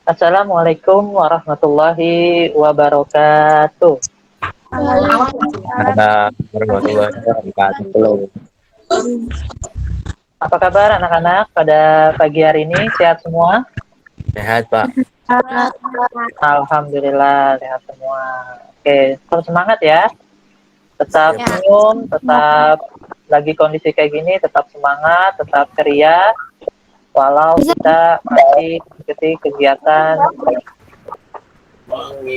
Assalamualaikum warahmatullahi wabarakatuh. Ada warahmatullahi wabarakatuh. Apa kabar anak-anak pada pagi hari ini? Sehat semua? Sehat, Pak. Alhamdulillah sehat semua. Oke, tetap semangat ya. Tetap Ya, Pak. senyum, tetap lagi kondisi kayak gini, tetap semangat, tetap ceria. Walau kita masih mengikuti kegiatan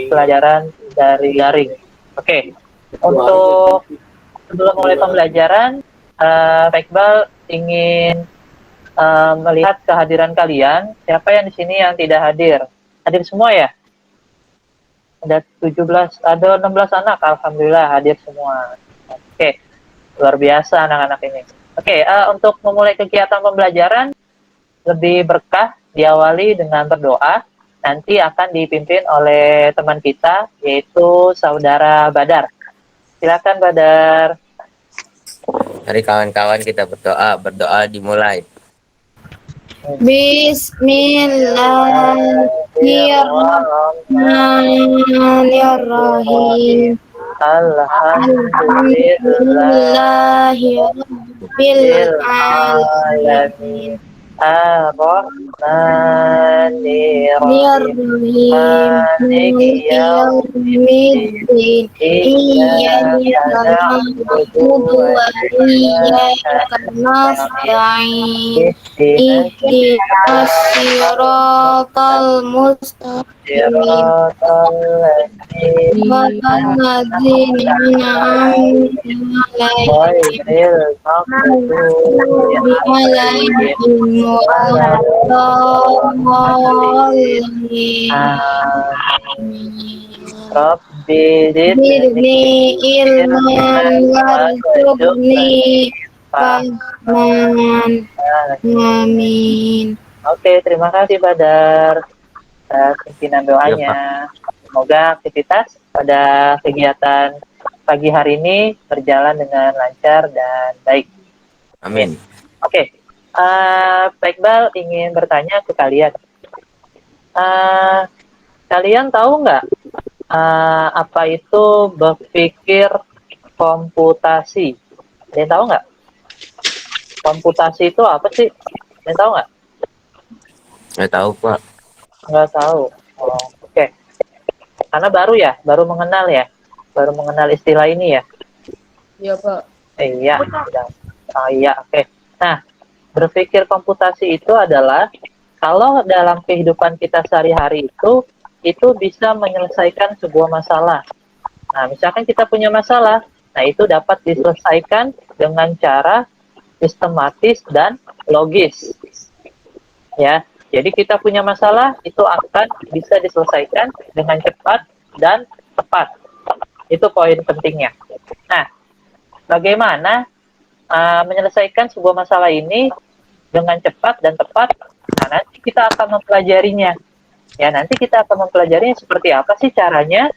pelajaran dari daring. Oke, untuk sebelum mulai pembelajaran, Pak Iqbal ingin melihat kehadiran kalian. Siapa yang di sini yang tidak hadir? Hadir semua ya? Ada 17, ada 16 anak. Alhamdulillah hadir semua. Oke, luar biasa anak-anak ini. Oke, untuk memulai kegiatan pembelajaran lebih berkah diawali dengan berdoa. Nanti akan dipimpin oleh teman kita, yaitu Saudara Badar. Silakan Badar. Mari kawan-kawan kita berdoa dimulai. Bismillahirrahmanirrahim. Bismillahirrahmanirrahim. Alhamdulillah Alhamdulillahirabbil alamin. alamin. Ar-Rahmanir-Rahim. Nirrahim. Maliki Maliki yaumiddin. yaumiddin. Iyyaka Iyyaka na'budu na'budu wa wa iyyaka iyyaka nasta'in. nasta'in. Ihdinas Ihdinas siratal mustaqim. siratal ladzina Walladzina an'amta alaihim ghairil maghdubi alaihim alaihim waladdallin. Amin. Rabbi zidni Zidni ilman ilman warzuqni warzuqni fahman. fahman. Amin. Oke, terima kasih Badar atas pimpinan Ya, Pak. doanya. Semoga aktivitas pada kegiatan pagi hari ini berjalan dengan lancar dan baik. Amin. Oke, Pak Iqbal ingin bertanya ke kalian. Kalian tahu nggak apa itu berpikir komputasi? Kalian tahu nggak? Komputasi itu apa sih? Kalian tahu nggak? Saya tahu, Pak. Nggak tahu. Oh, oke. Karena baru ya, baru mengenal ya, baru mengenal istilah ini ya. Iya, Pak. Iya, sudah. Oh iya, oke. Nah, berpikir komputasi itu adalah kalau dalam kehidupan kita sehari-hari itu bisa menyelesaikan sebuah masalah. Nah, misalkan kita punya masalah, nah itu dapat diselesaikan dengan cara sistematis dan logis. Ya, jadi kita punya masalah itu akan bisa diselesaikan dengan cepat dan tepat. Itu poin pentingnya. Nah, bagaimana menyelesaikan sebuah masalah ini dengan cepat dan tepat? Nah, nanti kita akan mempelajarinya. Ya, nanti kita akan mempelajarinya seperti apa sih caranya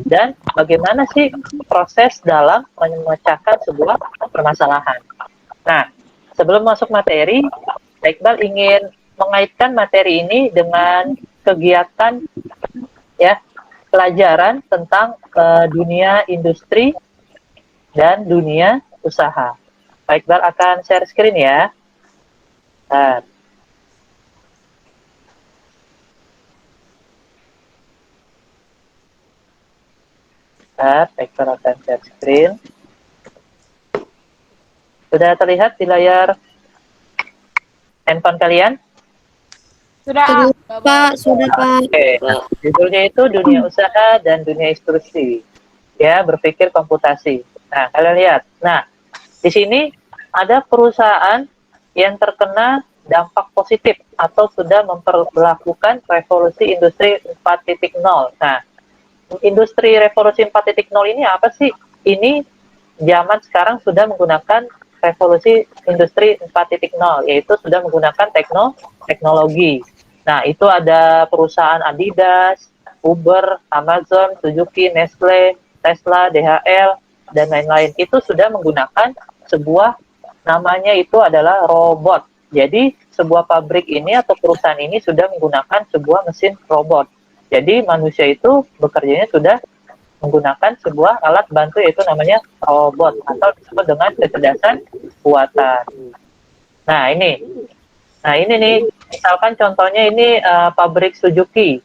dan bagaimana sih proses dalam memecahkan sebuah permasalahan. Nah, sebelum masuk materi, Iqbal ingin mengaitkan materi ini dengan kegiatan ya pelajaran tentang dunia industri dan dunia usaha. Pak Iqbal akan share screen ya. Nah, Pak Iqbal akan share screen. Sudah terlihat di layar handphone kalian? Sudah, Pak. Sudah, Pak. Oke, judulnya itu dunia usaha dan dunia instruksi. Ya, berpikir komputasi. Nah, kalian lihat. Nah, di sini ada perusahaan yang terkena dampak positif atau sudah memperlakukan revolusi industri 4.0. Nah, industri revolusi 4.0 ini apa sih? Ini zaman sekarang sudah menggunakan revolusi industri 4.0, yaitu sudah menggunakan teknologi. Nah, itu ada perusahaan Adidas, Uber, Amazon, Suzuki, Nestle, Tesla, DHL, dan lain-lain. Itu sudah menggunakan sebuah namanya itu adalah robot. Jadi, sebuah pabrik ini atau perusahaan ini sudah menggunakan sebuah mesin robot. Jadi manusia itu bekerjanya sudah menggunakan sebuah alat bantu yaitu namanya robot atau disebut dengan kecerdasan buatan. Nah ini nih, misalkan contohnya ini pabrik Suzuki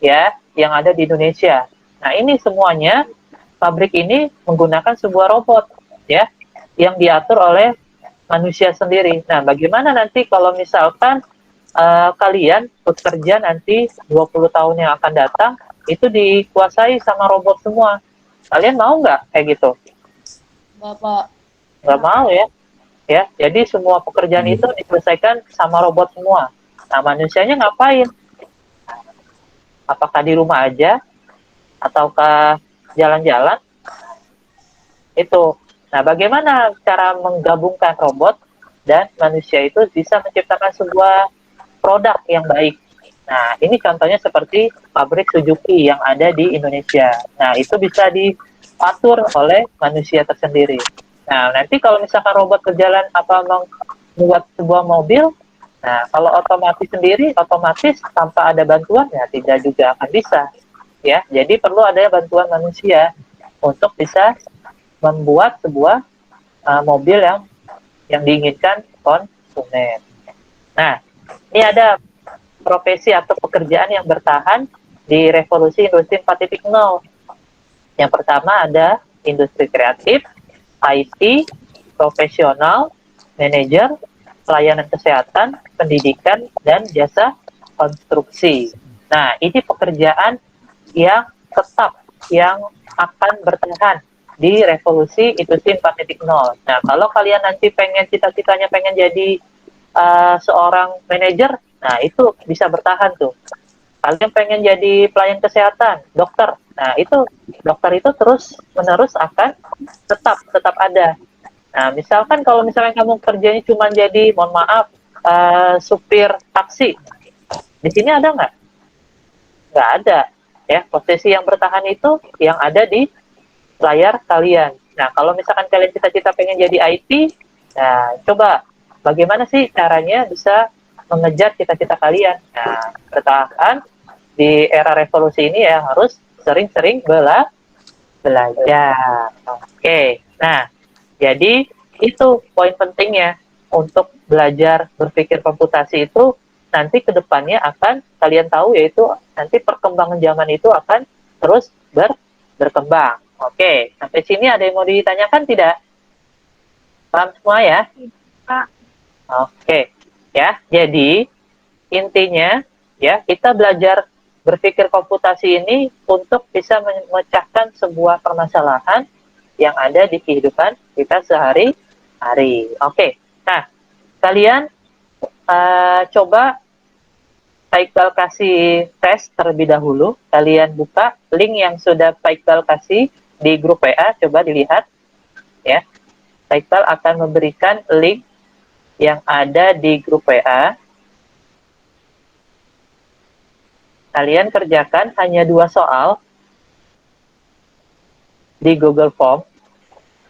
ya, yang ada di Indonesia. Nah ini semuanya pabrik ini menggunakan sebuah robot ya, yang diatur oleh manusia sendiri. Nah bagaimana nanti kalau misalkan kalian bekerja nanti 20 tahun yang akan datang itu dikuasai sama robot semua. Kalian mau nggak kayak gitu? Bapak. Nggak mau ya. Ya, jadi semua pekerjaan itu diselesaikan sama robot semua. Nah, manusianya ngapain? Apakah di rumah aja ataukah jalan-jalan? Itu. Nah, bagaimana cara menggabungkan robot dan manusia itu bisa menciptakan sebuah produk yang baik? Nah, ini contohnya seperti pabrik Suzuki yang ada di Indonesia. Nah, itu bisa diatur oleh manusia tersendiri. Nah, nanti kalau misalkan robot berjalan apa membuat sebuah mobil, nah kalau otomatis sendiri, otomatis tanpa ada bantuan, ya tidak juga akan bisa. Ya, jadi perlu ada bantuan manusia untuk bisa membuat sebuah mobil yang diinginkan konsumen. Nah, ini ada profesi atau pekerjaan yang bertahan di revolusi industri 4.0. Yang pertama ada industri kreatif, IT, profesional, manajer, pelayanan kesehatan, pendidikan, dan jasa konstruksi. Nah, ini pekerjaan yang tetap, yang akan bertahan di revolusi industri 4.0. Nah, kalau kalian nanti pengen cita-citanya pengen jadi seorang manajer, nah itu bisa bertahan tuh. Kalian pengen jadi pelayan kesehatan, dokter, nah itu dokter itu terus menerus akan tetap ada. Nah, misalkan kalau misalnya kamu kerjanya cuma jadi, mohon maaf, supir taksi, di sini ada nggak? Nggak ada. Ya, posisi yang bertahan itu yang ada di layar kalian. Nah, kalau misalkan kalian cita-cita pengen jadi IT, nah coba bagaimana sih caranya bisa mengejar cita-cita kalian? Nah, bertahan di era revolusi ini ya harus sering-sering belajar. Oke, nah jadi itu poin pentingnya untuk belajar berpikir komputasi itu nanti kedepannya akan kalian tahu yaitu nanti perkembangan zaman itu akan terus berkembang. Oke, sampai sini ada yang mau ditanyakan tidak? Paham semua ya? Pak. Oke, ya. Jadi intinya ya kita belajar berpikir komputasi ini untuk bisa memecahkan sebuah permasalahan yang ada di kehidupan kita sehari-hari. Oke, nah kalian coba Pak Iqbal kasih tes terlebih dahulu. Kalian buka link yang sudah Pak Iqbal kasih di grup WA, coba dilihat ya. Pak Iqbal akan memberikan link yang ada di grup WA. Kalian kerjakan hanya 2 soal di Google Form.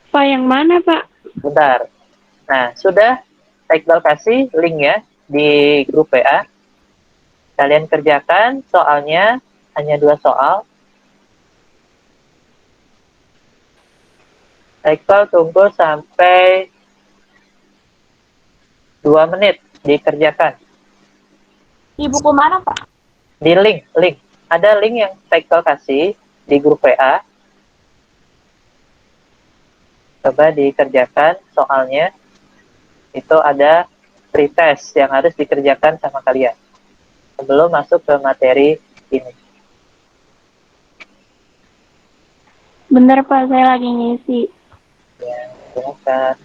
Pak yang mana, Pak? Bentar. Nah, sudah Pak Iqbal kasih link ya di grup WA. Kalian kerjakan soalnya hanya 2 soal. Pak Iqbal tunggu sampai 2 menit dikerjakan. Di buku mana, Pak? Di link. Ada link yang Pak Iqbal kasih di grup WA. Coba dikerjakan soalnya. Itu ada pretest yang harus dikerjakan sama kalian sebelum masuk ke materi ini. Bener, Pak. Saya lagi ngisi. Ya, silakan.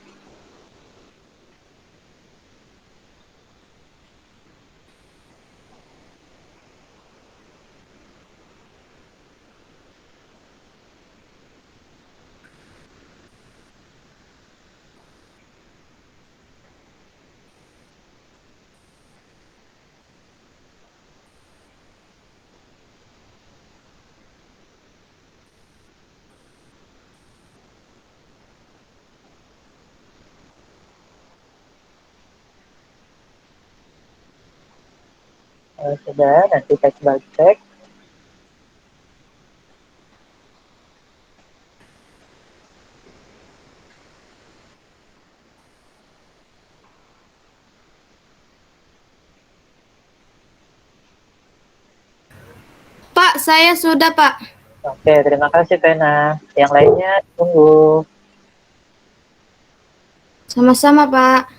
Sudah, nanti Pak cek. Pak, saya sudah, Pak. Oke, terima kasih Pena. Yang lainnya tunggu. Sama-sama, Pak.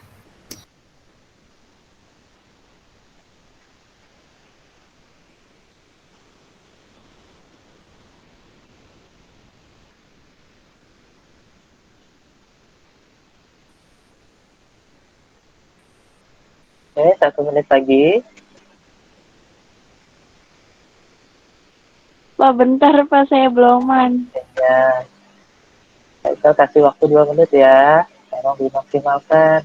Oke, 1 menit lagi. Pak, bentar Pak, saya belum man. Ya, kita kasih waktu 2 menit ya. Tolong dimaksimalkan.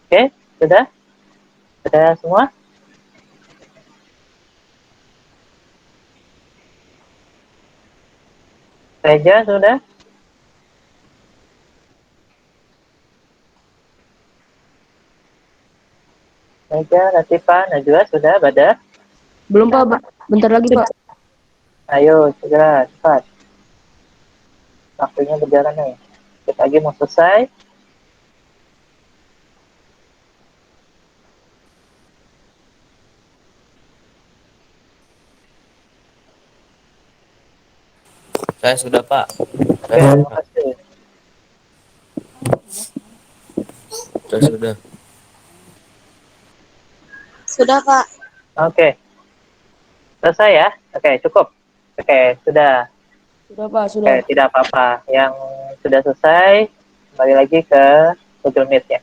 Oke, sudah? Sudah semua? Reja sudah? Reja, Latifah, Najwa sudah? Badar? Belum, Pak. Bentar lagi, Pak. Ayo, segera, cepat. Waktunya berjalan nih. Kita lagi mau selesai. Saya sudah, Pak. Oke, Saya terima sudah. kasih. Saya sudah. Sudah, Pak. Oke, selesai ya? Oke, cukup. Oke, sudah. Sudah, Pak. Oke, tidak apa-apa. Yang sudah selesai, kembali lagi ke Google Meet ya.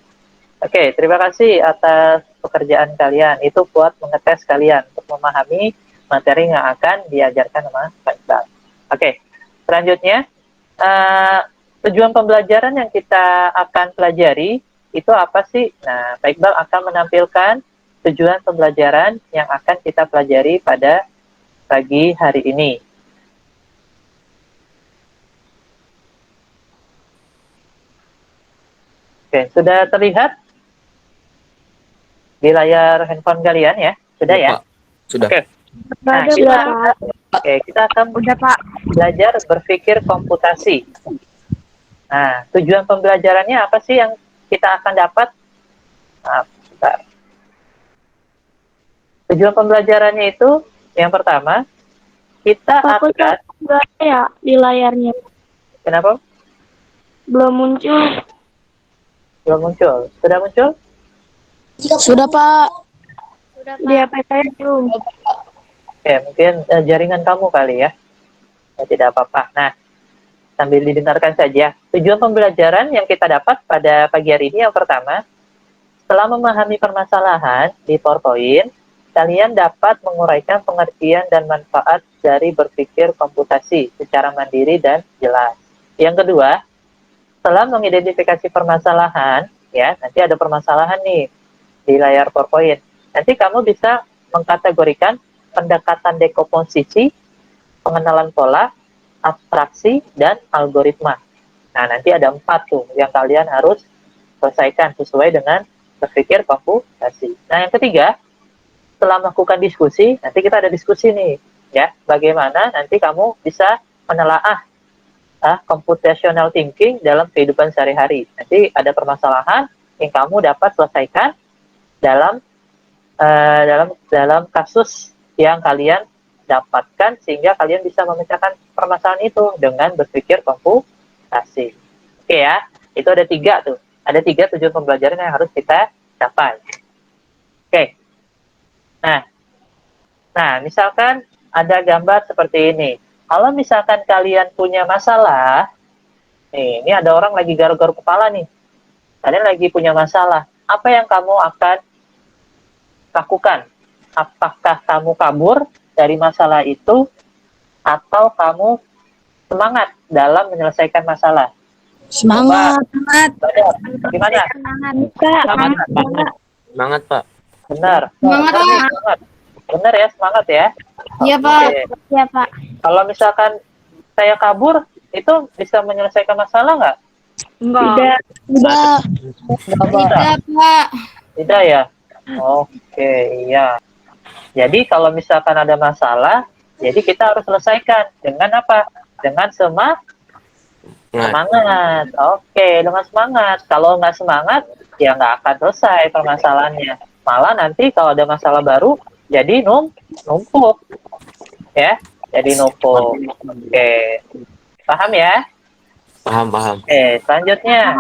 Oke, terima kasih atas pekerjaan kalian. Itu buat mengetes kalian untuk memahami materi yang akan diajarkan sama Pak Iqbal. Oke, selanjutnya, eh, tujuan pembelajaran yang kita akan pelajari itu apa sih? Nah, Pak Iqbal akan menampilkan tujuan pembelajaran yang akan kita pelajari pada pagi hari ini. Oke, sudah terlihat di layar handphone kalian ya? Sudah ya? Pak. Sudah. Oke. Nah, Sudah, Pak. kita akan belajar berpikir komputasi. Nah, tujuan pembelajarannya apa sih yang kita akan dapat? Nah, bentar. Tujuan pembelajarannya itu yang pertama, kita Pak, kok akan... nggak ada ya di layarnya? Kenapa? Belum muncul. Belum muncul. Sudah muncul? Sudah, Pak. Di HP saya belum. Oke, mungkin jaringan kamu kali ya. Ya, tidak apa-apa. Nah, sambil didengarkan saja. Tujuan pembelajaran yang kita dapat pada pagi hari ini yang pertama, setelah memahami permasalahan di PowerPoint, kalian dapat menguraikan pengertian dan manfaat dari berpikir komputasi secara mandiri dan jelas. Yang kedua, setelah mengidentifikasi permasalahan, ya, nanti ada permasalahan nih di layar PowerPoint. Nanti kamu bisa mengkategorikan pendekatan dekomposisi, pengenalan pola, abstraksi, dan algoritma. Nah, nanti ada 4 tuh yang kalian harus selesaikan sesuai dengan berpikir komputasi. Nah, yang ketiga, setelah melakukan diskusi, nanti kita ada diskusi nih, ya, bagaimana nanti kamu bisa menelaah computational thinking dalam kehidupan sehari-hari. Nanti ada permasalahan yang kamu dapat selesaikan dalam dalam kasus yang kalian dapatkan sehingga kalian bisa memecahkan permasalahan itu dengan berpikir komputasi. Oke ya, itu ada 3 tuh. Ada 3 tujuan pembelajaran yang harus kita capai. Oke. Nah, misalkan ada gambar seperti ini. kalau misalkan kalian punya masalah, nih, ini ada orang lagi garuk-garuk kepala nih. Kalian lagi punya masalah. Apa yang kamu akan lakukan? Apakah kamu kabur dari masalah itu atau kamu semangat dalam menyelesaikan masalah? Semangat. Badar, gimana? Kak, Semangat. Semangat, Pak. Benar. Semangat, Benar, Pak. semangat. Benar ya, semangat ya. Iya, Pak. Oke. ya Pak. Kalau misalkan saya kabur, itu bisa menyelesaikan masalah nggak? Tidak. Udah. Tidak. Pak. Tidak ya? Oke, iya. Jadi kalau misalkan ada masalah, jadi kita harus selesaikan dengan apa? Dengan semangat. Oke, dengan semangat. Kalau nggak semangat, ya nggak akan selesai permasalahannya. Malah nanti kalau ada masalah baru, jadi numpuk. Ya, jadi numpuk. Oke, paham ya? Paham. Oke, selanjutnya.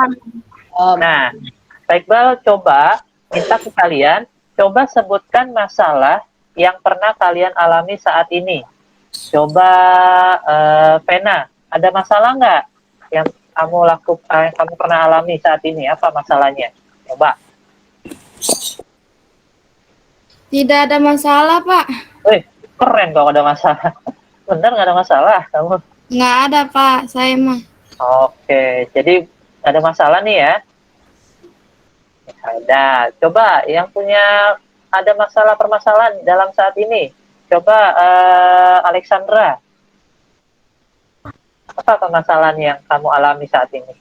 Nah, Pak Iqbal coba minta ke kalian, coba sebutkan masalah yang pernah kalian alami saat ini. Coba, Vena, ada masalah nggak yang yang kamu pernah alami saat ini? Apa masalahnya? Coba. Tidak ada masalah, Pak. Keren kalau ada masalah. Bener nggak ada masalah kamu? Nggak ada, Pak. Saya mah. Oke, jadi nggak ada masalah nih ya. Ada. Coba yang punya ada masalah permasalahan dalam saat ini. Coba, Alexandra. Apa permasalahan yang kamu alami saat ini?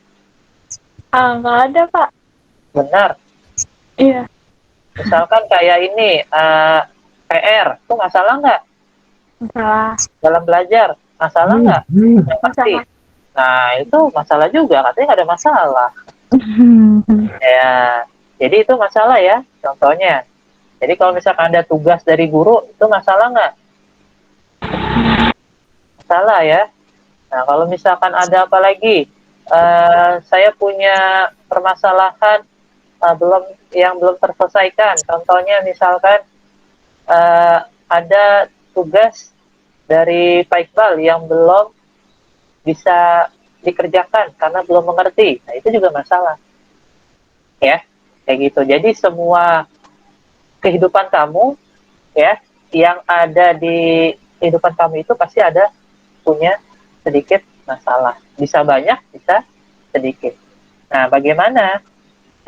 Nggak ada Pak. Benar. Iya. Misalkan kayak ini, PR, itu masalah nggak? Masalah. Dalam belajar, masalah nggak? Yang pasti. Nah, itu masalah juga, katanya nggak ada masalah. Ya, jadi itu masalah ya, contohnya. Jadi kalau misalkan ada tugas dari guru, itu masalah nggak? Masalah ya. Nah, kalau misalkan ada apa lagi, saya punya permasalahan yang belum terselesaikan. Contohnya misalkan ada tugas dari Pak Iqbal yang belum bisa dikerjakan karena belum mengerti. Nah, itu juga masalah. Ya, kayak gitu. Jadi semua kehidupan kamu ya, yang ada di kehidupan kamu itu pasti ada punya sedikit masalah. Bisa banyak, bisa sedikit. Nah, bagaimana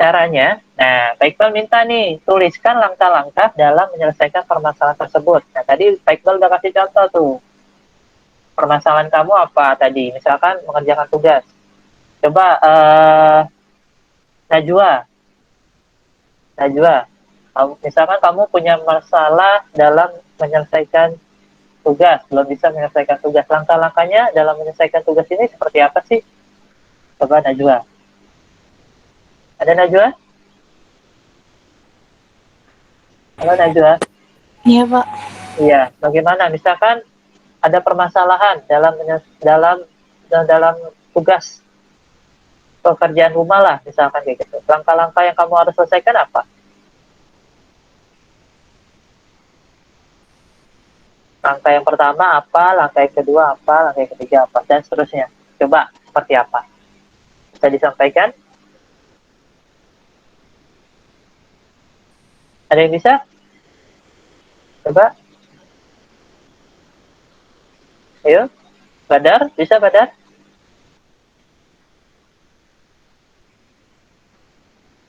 caranya? Nah, Pak Iqbal minta nih, tuliskan langkah-langkah dalam menyelesaikan permasalahan tersebut. Nah, tadi Pak Iqbal udah kasih contoh tuh. Permasalahan kamu apa tadi? Misalkan mengerjakan tugas. Coba, Najwa. Misalkan kamu punya masalah dalam menyelesaikan tugas, belum bisa menyelesaikan tugas. Langkah-langkahnya dalam menyelesaikan tugas ini seperti apa sih? Coba Najwa. Ada Najwa? Halo Najwa. Iya Pak. Iya, bagaimana? Misalkan ada permasalahan dalam tugas pekerjaan rumah lah, misalkan kayak gitu. Langkah-langkah yang kamu harus selesaikan apa? Langkah yang pertama apa, langkah yang kedua apa, langkah yang ketiga apa, dan seterusnya. Coba, seperti apa? Bisa disampaikan? Ada yang bisa? Coba. Ayo. Badar, bisa Badar?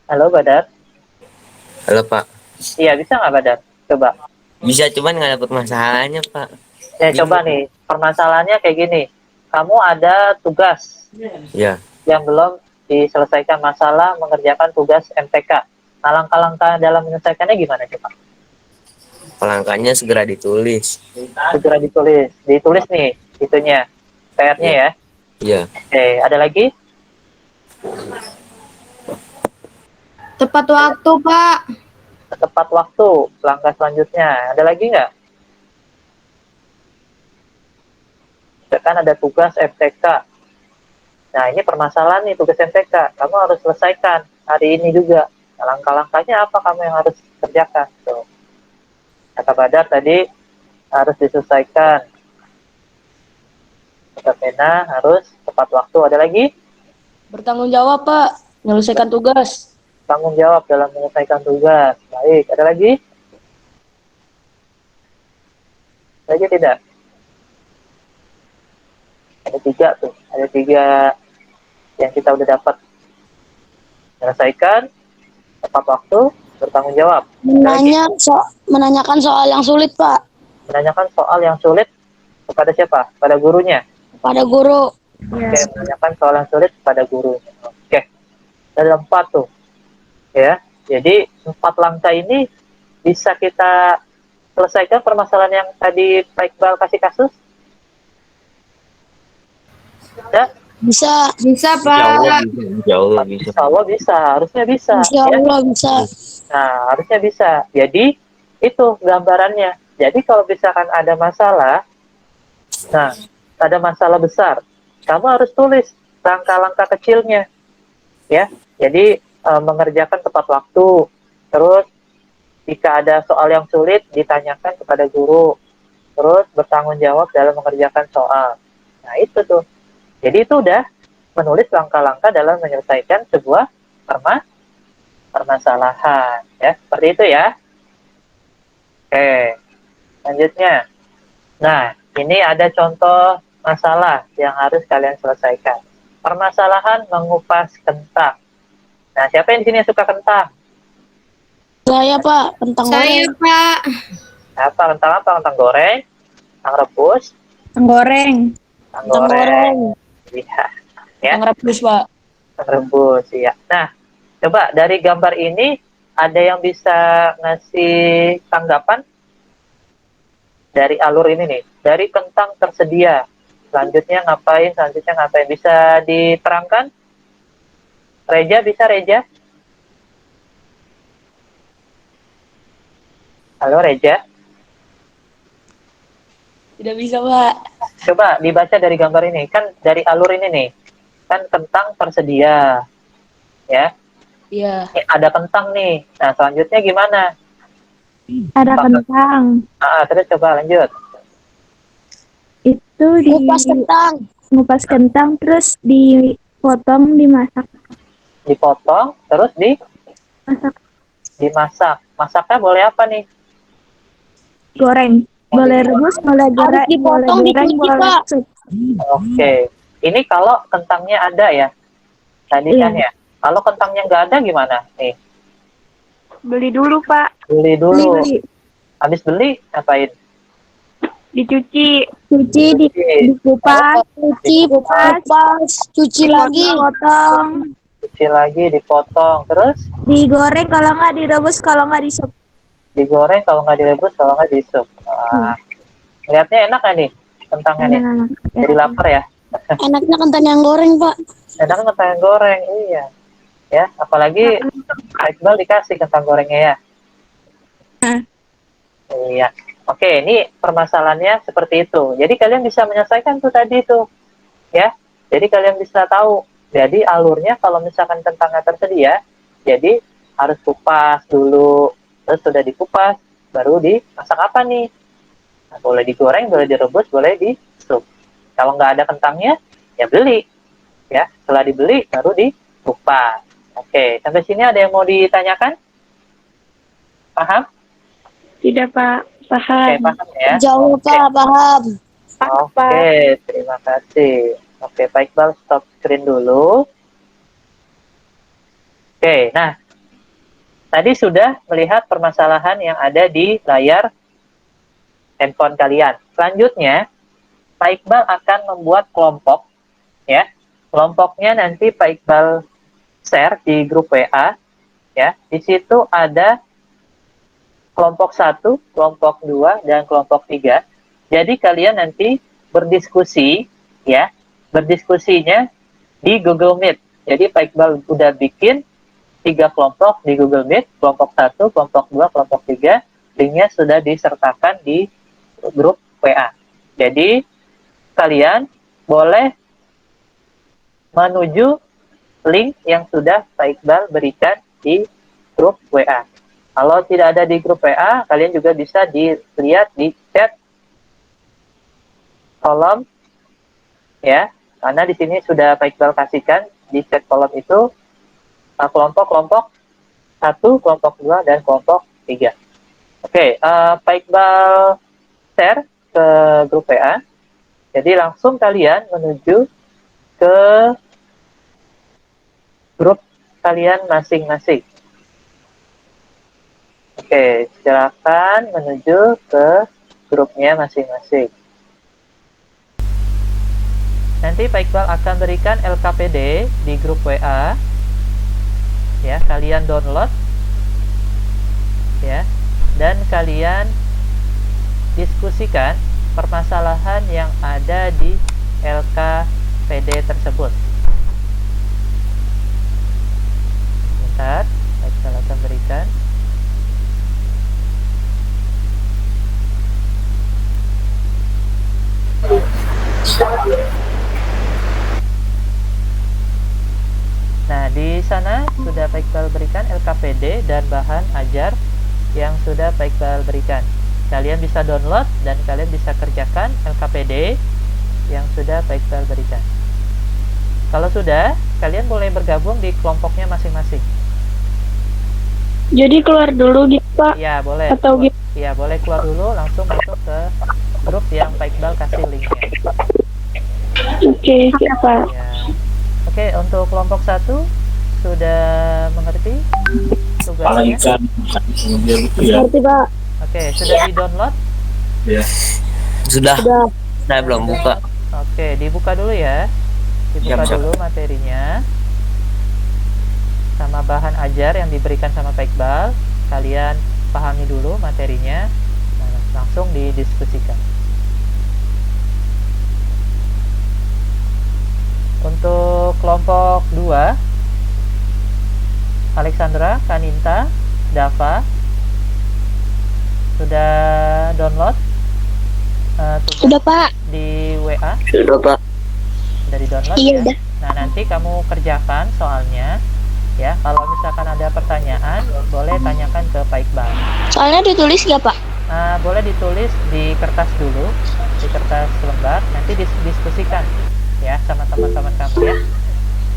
Halo Badar? Halo, Pak. Iya, bisa nggak Badar? Coba. Bisa, cuman nggak dapet masalahnya, Pak. Ya, coba nih, permasalahannya kayak gini. Kamu ada tugas Ya, yang belum diselesaikan, masalah mengerjakan tugas MTK. Nah, langkah-langkah dalam menyelesaikannya gimana coba? langkahnya segera ditulis. Segera ditulis. Ditulis nih, itunya. PR-nya ya. Iya. Oke, ada lagi? Tepat waktu, Pak. Tepat waktu, langkah selanjutnya. Ada lagi nggak? Kan ada tugas MTK. Nah, ini permasalahan nih tugas MTK. Kamu harus selesaikan hari ini juga. Nah, langkah-langkahnya apa kamu yang harus kerjakan? Tuh. Kata Badar tadi harus diselesaikan Buka pena harus tepat waktu. Ada lagi? Bertanggung jawab, Pak. Menyelesaikan tugas. Tanggung jawab dalam menyelesaikan tugas. Baik, ada lagi? Lagi tidak? Ada 3 tuh. Ada 3 yang kita udah dapat. Menyelesaikan, tepat waktu, bertanggung jawab. Menanyakan soal yang sulit, Pak. Menanyakan soal yang sulit kepada siapa? Pada gurunya. Pada guru. Oke, menanyakan soal yang sulit kepada gurunya. Oke, ada 4 tuh. Ya, jadi 4 langkah ini bisa kita selesaikan permasalahan yang tadi Pak Iqbal kasih kasus? Ya, Bisa. Bisa, Insya Allah Pak. bisa. Insya Allah bisa. insya Allah bisa, harusnya bisa. Insya Ya. Allah bisa. Nah, harusnya bisa. Jadi, itu gambarannya. Jadi, kalau misalkan ada masalah, nah, ada masalah besar, kamu harus tulis langkah-langkah kecilnya. Ya, jadi mengerjakan tepat waktu. Terus, jika ada soal yang sulit, ditanyakan kepada guru. Terus, bertanggung jawab dalam mengerjakan soal. Nah, itu tuh. Jadi, itu udah menulis langkah-langkah dalam menyelesaikan sebuah permasalahan. Ya, seperti itu ya. Oke, selanjutnya. Nah, ini ada contoh masalah yang harus kalian selesaikan. Permasalahan mengupas kentang. Nah, siapa yang di sini yang suka kentang? Saya, Pak. Kentang Saya, goreng. Pak. Apa? Kentang apa? Kentang goreng? Kentang rebus? Goreng. Kentang Kentang goreng. Iya. Ya, Kentang rebus, Pak. kentang rebus. Iya. Nah, coba dari gambar ini ada yang bisa ngasih tanggapan dari alur ini nih. Dari kentang tersedia. Selanjutnya ngapain? Selanjutnya ngapain? Bisa diterangkan? Reja, bisa Reja? Halo Reja? Tidak bisa, Pak. Coba dibaca dari gambar ini. Kan dari alur ini nih. Kan kentang tersedia. Ya. Iya. Ada kentang nih. Nah, selanjutnya gimana? Ada kentang. Terus coba lanjut. Itu Kupas kentang. ngupas kentang terus dipotong, dimasak. Dipotong, terus Masak dimasak. Masaknya boleh apa nih? goreng. Boleh rebus, boleh Harus dipotong, goreng, dicuci, boleh Pak. sup. Oke. Ini kalau kentangnya ada ya. Tadi Iya. kan ya. Kalau kentangnya nggak ada gimana? Nih, Beli dulu, Pak. beli dulu. Beli. Habis beli, ngapain? Dicuci. Cuci, dikupas. Kupas. Cuci lagi. Potong. Cuci lagi, dipotong. Terus Digoreng, kalau nggak direbus, kalau nggak disup. digoreng, kalau nggak direbus, kalau nggak disup. Wah, lihatnya enak kan nih kentangnya nih. Enak. Jadi lapar ya. Enaknya kentang yang goreng, Pak. Enak kentang yang goreng, iya. Ya, apalagi Kak Iqbal dikasih kentang gorengnya ya. Iya. Oke, ini permasalahannya seperti itu. Jadi kalian bisa menyelesaikan tuh tadi tuh, ya. Jadi kalian bisa tahu. Jadi alurnya kalau misalkan kentangnya tersedia, jadi harus kupas dulu. Terus sudah dikupas, baru dimasak apa nih? Nah, boleh digoreng, boleh direbus, boleh di sup. Kalau nggak ada kentangnya, ya beli. Ya, setelah dibeli baru dikupas. Oke, sampai sini ada yang mau ditanyakan? Paham? Tidak, Pak. Oke, Paham. paham ya. Jauh, Pak. Paham. Oke, terima kasih. Oke, Pak Iqbal, stop screen dulu. Oke, nah, tadi sudah melihat permasalahan yang ada di layar handphone kalian. Selanjutnya, Pak Iqbal akan membuat kelompok, ya. Kelompoknya nanti Pak Iqbal share di grup WA, ya. Di situ ada kelompok 1, kelompok 2, dan kelompok 3. Jadi kalian nanti berdiskusi, ya. Berdiskusinya di Google Meet. Jadi Pak Iqbal udah bikin 3 kelompok di Google Meet, kelompok 1, kelompok 2, kelompok 3, linknya sudah disertakan di grup WA. Jadi kalian boleh menuju link yang sudah Pak Iqbal berikan di grup WA. Kalau tidak ada di grup WA, kalian juga bisa dilihat di chat kolom ya, karena di sini sudah Pak Iqbal kasihkan di set kolom itu kelompok-kelompok 1, kelompok 2, dan kelompok 3. Oke, Pak Iqbal share ke grup WA. Jadi langsung kalian menuju ke grup kalian masing-masing. Oke, silakan menuju ke grupnya masing-masing. Nanti Pak Iqbal akan berikan LKPD di grup WA. Ya, kalian download. Ya, dan kalian diskusikan permasalahan yang ada di LKPD tersebut. Bentar, Pak Iqbal akan berikan. Nah, di sana sudah Pak Iqbal berikan LKPD dan bahan ajar yang sudah Pak Iqbal berikan. Kalian bisa download dan kalian bisa kerjakan LKPD yang sudah Pak Iqbal berikan. Kalau sudah, kalian boleh bergabung di kelompoknya masing-masing. Jadi keluar dulu gitu Pak? Ya, boleh. Atau gitu? Ya, boleh keluar dulu, langsung masuk ke grup yang Pak Iqbal kasih linknya. Oke, siap Pak. Ya. Oke, untuk kelompok 1 sudah mengerti tugasnya? Ngerti Pak? Oke, sudah di-download? Sudah. Saya belum buka. Oke, dibuka dulu ya. Dibuka Siap. dulu materinya. Sama bahan ajar yang diberikan sama Pak Iqbal. Kalian pahami dulu materinya. Nah, langsung didiskusikan. Untuk kelompok 2, Alexandra, Kaninta, Dava sudah download tugas Sudah Pak. di WA? Sudah, Pak. Sudah di-download Iya, ya? udah. Nah, nanti kamu kerjakan soalnya ya. Kalau misalkan ada pertanyaan, boleh tanyakan ke Pak Iqbal. Soalnya ditulis nggak Pak? Boleh ditulis di kertas dulu, di kertas lembar, nanti diskusikan ya sama teman-teman kamu ya.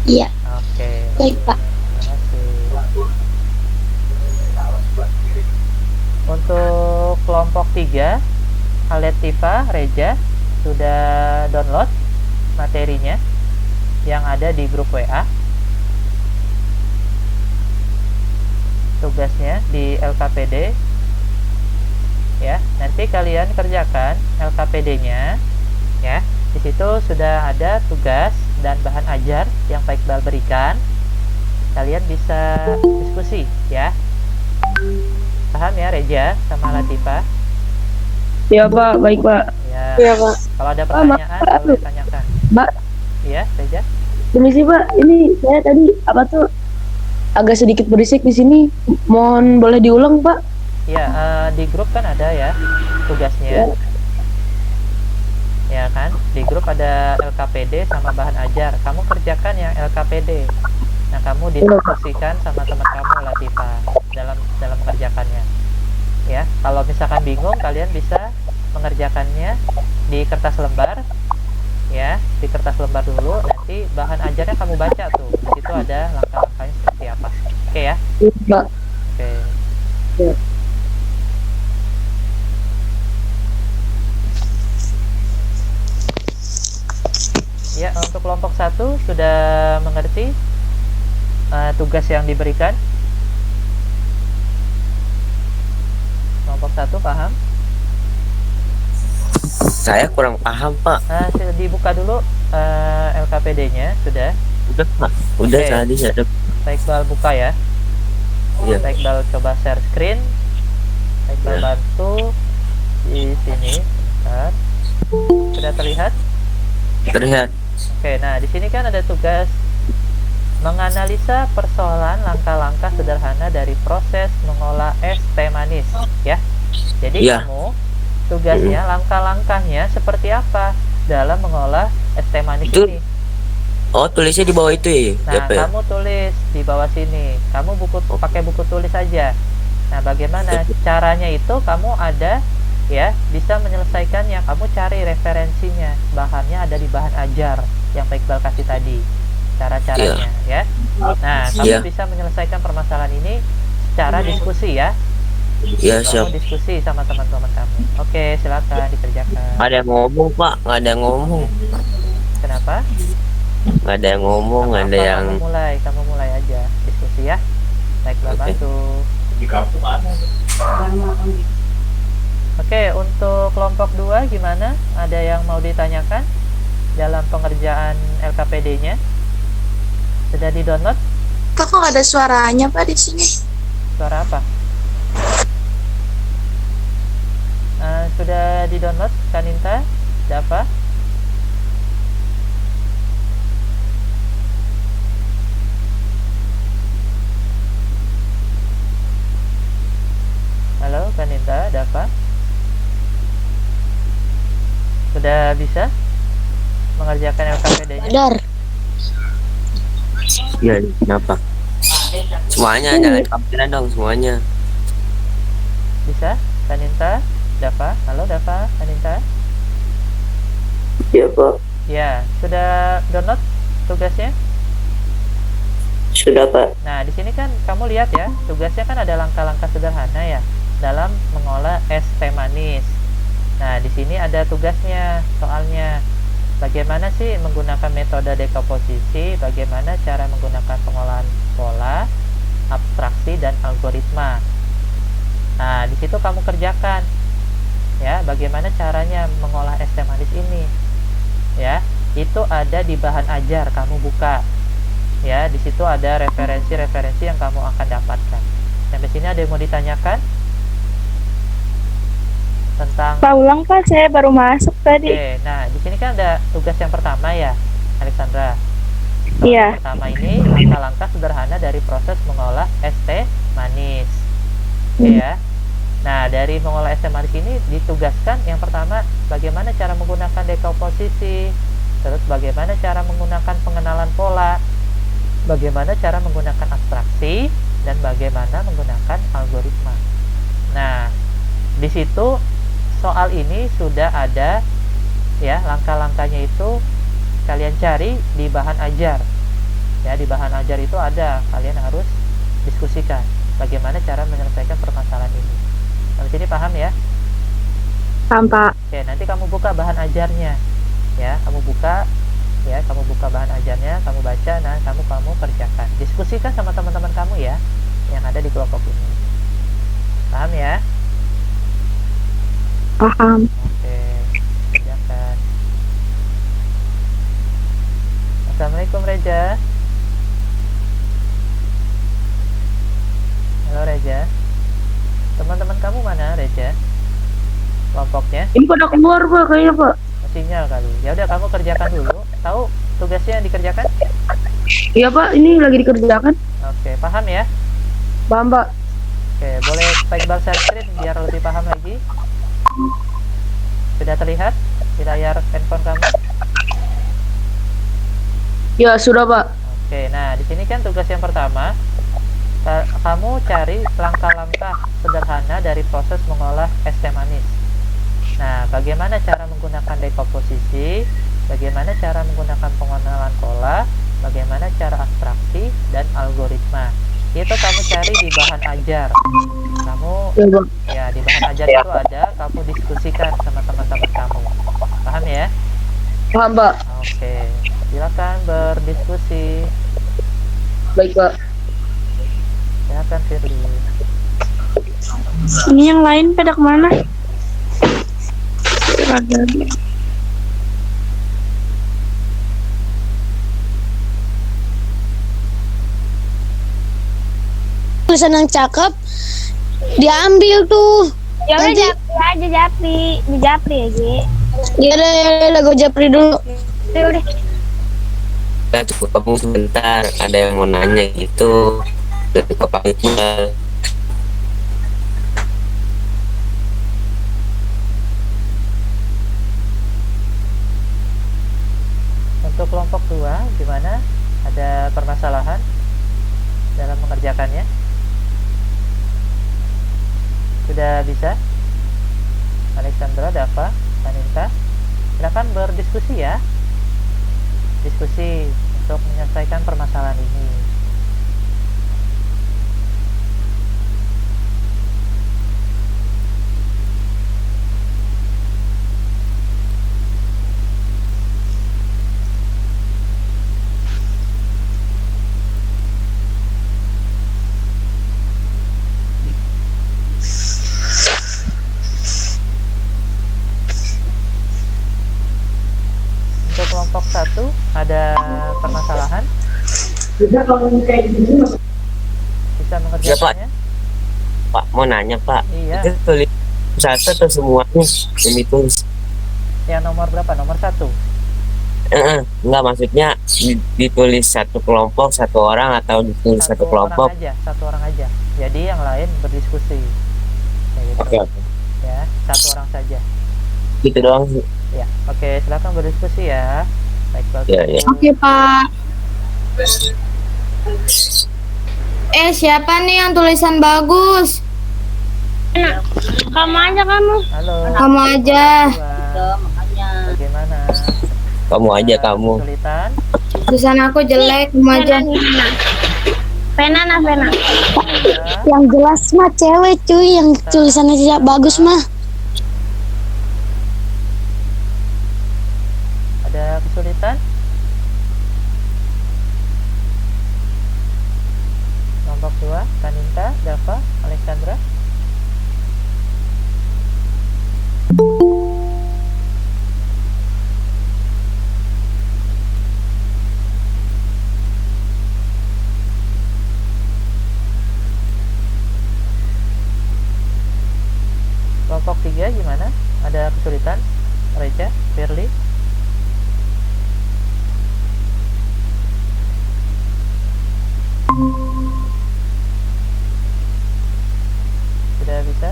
Iya. Oke. Baik Pak. Terima kasih. Untuk kelompok 3, Aletiva, Reja sudah download materinya yang ada di grup WA. Tugasnya di LKPD ya. Nanti kalian kerjakan LKPD-nya ya. Di situ sudah ada tugas dan bahan ajar yang Pak Iqbal berikan. Kalian bisa diskusi ya. Paham ya Reja sama Latifa? Ya Pak, baik Pak. Ya. Iya Pak. Kalau ada pertanyaan boleh tanyakan. Mbak, Iya, Reja? permisi Pak, ini saya tadi apa tuh agak sedikit berisik di sini. Mohon boleh diulang Pak? Iya, di grup kan ada ya tugasnya. Ya kan? Di grup ada LKPD sama bahan ajar. Kamu kerjakan yang LKPD. Nah, kamu diskusikan sama teman kamu Latifa dalam mengerjakannya. Ya, kalau misalkan bingung, kalian bisa mengerjakannya di kertas lembar. Ya, di kertas lembar dulu. Nanti bahan ajarnya kamu baca tuh. Di situ ada langkah-langkahnya seperti apa. Oke ya? Iya Pak. Oke. Ya. Ya, untuk kelompok 1 sudah mengerti tugas yang diberikan. Kelompok 1 paham? Saya kurang paham, Pak. Sudah dibuka dulu LKPD-nya, sudah. Udah, Pak. Udah Oke. tadi saya. Pak Iqbal buka ya. Iya. Pak Iqbal coba share screen. Pak Iqbal Ya. bantu di sini. Bentar. Sudah terlihat? Terlihat. Oke, nah di sini kan ada tugas menganalisa persoalan langkah-langkah sederhana dari proses mengolah es teh manis, ya. Jadi Iya. kamu tugasnya langkah-langkahnya seperti apa dalam mengolah es teh manis Itu ini. Oh, tulisnya di bawah itu ya? Nah, Ya, Pak, ya? kamu tulis di bawah sini. Kamu pakai buku tulis aja. Nah, bagaimana caranya itu? Kamu ada ya bisa menyelesaikannya. Kamu cari referensinya, bahannya ada di bahan ajar yang Pak Iqbal kasih tadi, cara-caranya ya. Nah, kamu Iya. bisa menyelesaikan permasalahan ini secara diskusi ya. Iya, siap. Kamu diskusi sama teman-teman kamu. Oke, silakan dikerjakan. Nggak ada yang ngomong, Pak. Nggak ada yang ngomong. Kenapa? Nggak ada yang ngomong, nggak ada Apa, yang... kamu mulai aja diskusi ya. Baiklah, Oke. bantu. Oke, untuk kelompok 2 gimana? Ada yang mau ditanyakan dalam pengerjaan LKPD-nya? Sudah di-download? Kok nggak ada suaranya Pak di sini? Suara apa? Sudah di-download Kaninta, Dava? Halo Kaninta, Dava? Sudah bisa mengerjakan LKPD-nya? Sadar. Iya, kenapa? Semuanya, jangan kamera dong, semuanya. Bisa? Kaninta, Dava? Halo Dava, Kaninta? Iya, Pak. Ya, sudah download tugasnya? Sudah, Pak. Nah, di sini kan kamu lihat ya, tugasnya kan ada langkah-langkah sederhana ya dalam mengolah es teh manis. Nah, di sini ada tugasnya, soalnya bagaimana sih menggunakan metode dekomposisi, bagaimana cara menggunakan pengolahan pola, abstraksi dan algoritma. Nah, di situ kamu kerjakan ya, bagaimana caranya mengolah es teh manis ini. Ya, itu ada di bahan ajar, kamu buka. Ya, di situ ada referensi-referensi yang kamu akan dapatkan. Sampai sini ada yang mau ditanyakan tentang? Pak ulang Pak, saya baru masuk tadi. Oke, nah di sini kan ada tugas yang pertama ya, Alexandra. Iya. Pertama ini langkah-langkah sederhana dari proses mengolah es teh manis. Oke ya. Nah, dari mengolah es teh manis ini ditugaskan yang pertama bagaimana cara menggunakan dekomposisi, terus bagaimana cara menggunakan pengenalan pola, bagaimana cara menggunakan abstraksi, dan bagaimana menggunakan algoritma. Nah, di situ soal ini sudah ada ya, langkah-langkahnya itu kalian cari di bahan ajar. Ya, di bahan ajar itu ada, kalian harus diskusikan bagaimana cara menyelesaikan permasalahan ini. Sampai sini paham ya? Paham Pak. Oke, nanti kamu buka bahan ajarnya. Ya, kamu buka bahan ajarnya, kamu baca, nah kamu kerjakan. Diskusikan sama teman-teman kamu ya yang ada di kelompok ini. Paham ya? Paham. Oke, kerjakan. Assalamualaikum Reja. Halo Reja. Teman-teman kamu mana Reja? Kelompoknya? Ini pada keluar Pak kayaknya Pak. Sinyal kali. Ya udah, kamu kerjakan dulu. Tahu tugasnya yang dikerjakan? Iya Pak, ini lagi dikerjakan. Oke, paham ya? Paham Pak. Oke, boleh Pak Iqbal share screen biar lebih paham lagi. Sudah terlihat di layar handphone kamu? Ya sudah Pak. Oke, nah di sini kan tugas yang pertama, kamu cari langkah-langkah sederhana dari proses mengolah es teh manis. Nah, bagaimana cara menggunakan dekomposisi, bagaimana cara menggunakan pengenalan pola, bagaimana cara abstraksi dan algoritma. Itu kamu cari di bahan ajar. Kamu Ya Pak. ya di bahan ajar itu ada, kamu diskusikan sama teman-teman kamu. Paham ya? Paham Pak. Oke, silakan berdiskusi. Baik Pak. Silakan Firly. Ini yang lain pada kemana? Ada. Tulisan yang cakep diambil tuh. Ya udah Nanti- japri aja, dijapri aja. Ya udah gue japri dulu. Ya udah. Ya, cukup kamu sebentar. Ada yang mau nanya gitu. Dari Bapak Iqbal. Untuk kelompok 2 gimana? Ada permasalahan dalam mengerjakannya? Sudah bisa? Alexandra, Dava, Kanita. Silakan berdiskusi ya. Diskusi untuk menyelesaikan permasalahan ini. Untuk kelompok 1 ada permasalahan, bisa mengerjakannya. Pak, mau nanya Pak. Iya. Itu tulis satu atau semuanya yang ditulis? Yang nomor berapa? Nomor 1. Enggak, maksudnya ditulis satu kelompok, satu orang, atau ditulis satu kelompok? Satu orang aja. Jadi yang lain berdiskusi. Kayak gitu. Oke. Ya, satu orang saja. Gitu doang sih. Ya, oke, silakan berdiskusi ya. Baik, bagus. Ya, ya. Oke, Pak. Siapa nih yang tulisan bagus? Kamu aja kamu. Halo. Kamu aja. Bagaimana? Kamu aja, kamu. Kesulitan? Tulisan aku jelek, kamu aja. Pena. Ya. Yang jelas mah cewek cuy, yang tulisannya tidak bagus mah. Ada kesulitan? Kelompok 2, Kanita, Dava, Alexandra. Kelompok 3 gimana? Ada kesulitan? Reja, Firly? Sudah bisa?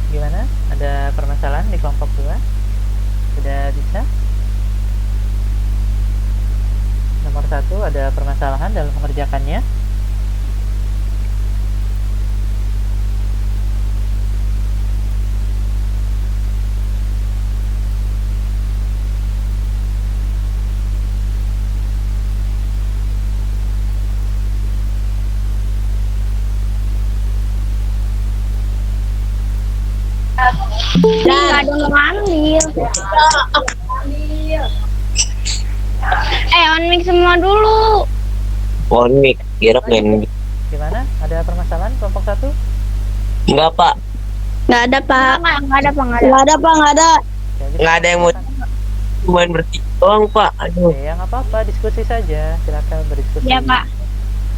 Gimana? Ada permasalahan di kelompok 2? Sudah bisa? Nomor 1 ada permasalahan dalam mengerjakannya. Nggak ada yang ngambil. On mic semua dulu. On mic, kira main. Gimana? Ada permasalahan kelompok 1? Enggak Pak, Nggak ada Pak. Nggak ada. Nggak ada Pak, nggak ada. nggak ada yang mau cuman bertiga doang Pak. Aduh. Oke, ya nggak apa-apa, diskusi saja. Silakan berdiskusi. Iya Pak.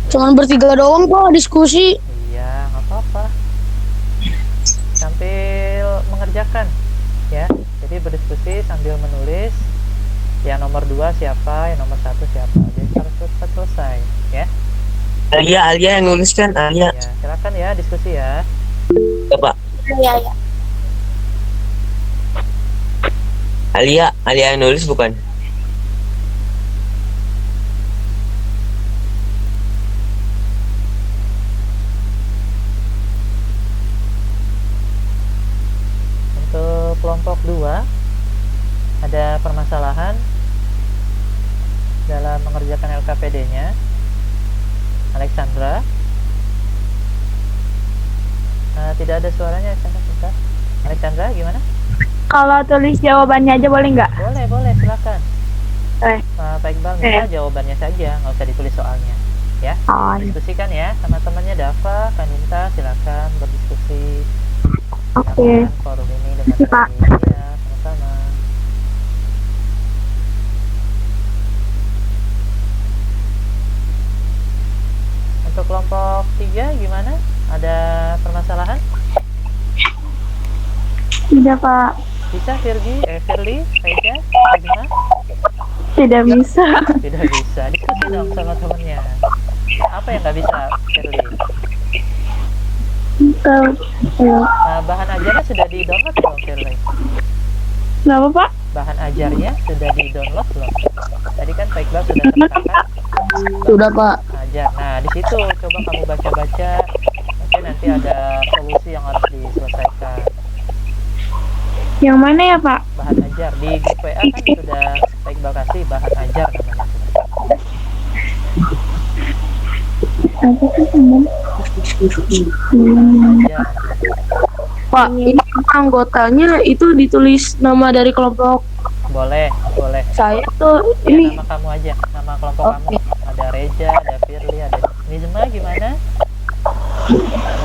Cuman bertiga doang Pak diskusi. Iya, nggak apa-apa. Sambil mengerjakan, ya. Jadi berdiskusi sambil menulis. Yang nomor 2 siapa, yang nomor 1 siapa. Jadi harus cepat selesai, ya. Alia yang nulis kan, Alia. Ya, silakan ya diskusi ya. Ya Pak. Iya. Alia yang nulis bukan? Untuk kelompok 2 ada permasalahan dalam mengerjakan LKPD-nya. Alexandra. Tidak ada suaranya, Alexandra. Alexandra, gimana? Kalau tulis jawabannya aja boleh nggak? Boleh, silakan. Pak Iqbal minta Eh. jawabannya saja, nggak usah ditulis soalnya. Ya, Oh, iya. diskusikan ya sama temannya Dava, Kanita, silakan berdiskusi. Oke. Silakan forum ini dengan Oke, Pak. baik. Ya, sama-sama. Untuk kelompok 3 gimana? Ada permasalahan? Tidak Pak. Bisa Firly, Reja, Agna? Tidak bisa. Tidak bisa. Diskusi dong sama temennya. Apa yang nggak bisa, Firly? Tahu. Ayo. Bahan ajarnya sudah di-download belum, Firly? Kenapa Pak? bahan ajarnya sudah di-download belum? Tadi kan Pak Iqbal sudah katakan Sudah Pak. ajar. Nah, di situ coba kamu baca-baca. Mungkin nanti ada solusi yang harus diselesaikan. Yang mana ya, Pak? Bahan ajar di grup WA kan sudah Pak Iqbal kasih bahan ajar namanya. Apa sih, teman? Ajar. Pak, ini anggotanya itu ditulis nama dari kelompok Boleh, boleh. saya tuh Ya, ini. nama kamu aja, nama kelompok kamu. Ada Reja, ada Firly, ada Nizma. Gimana?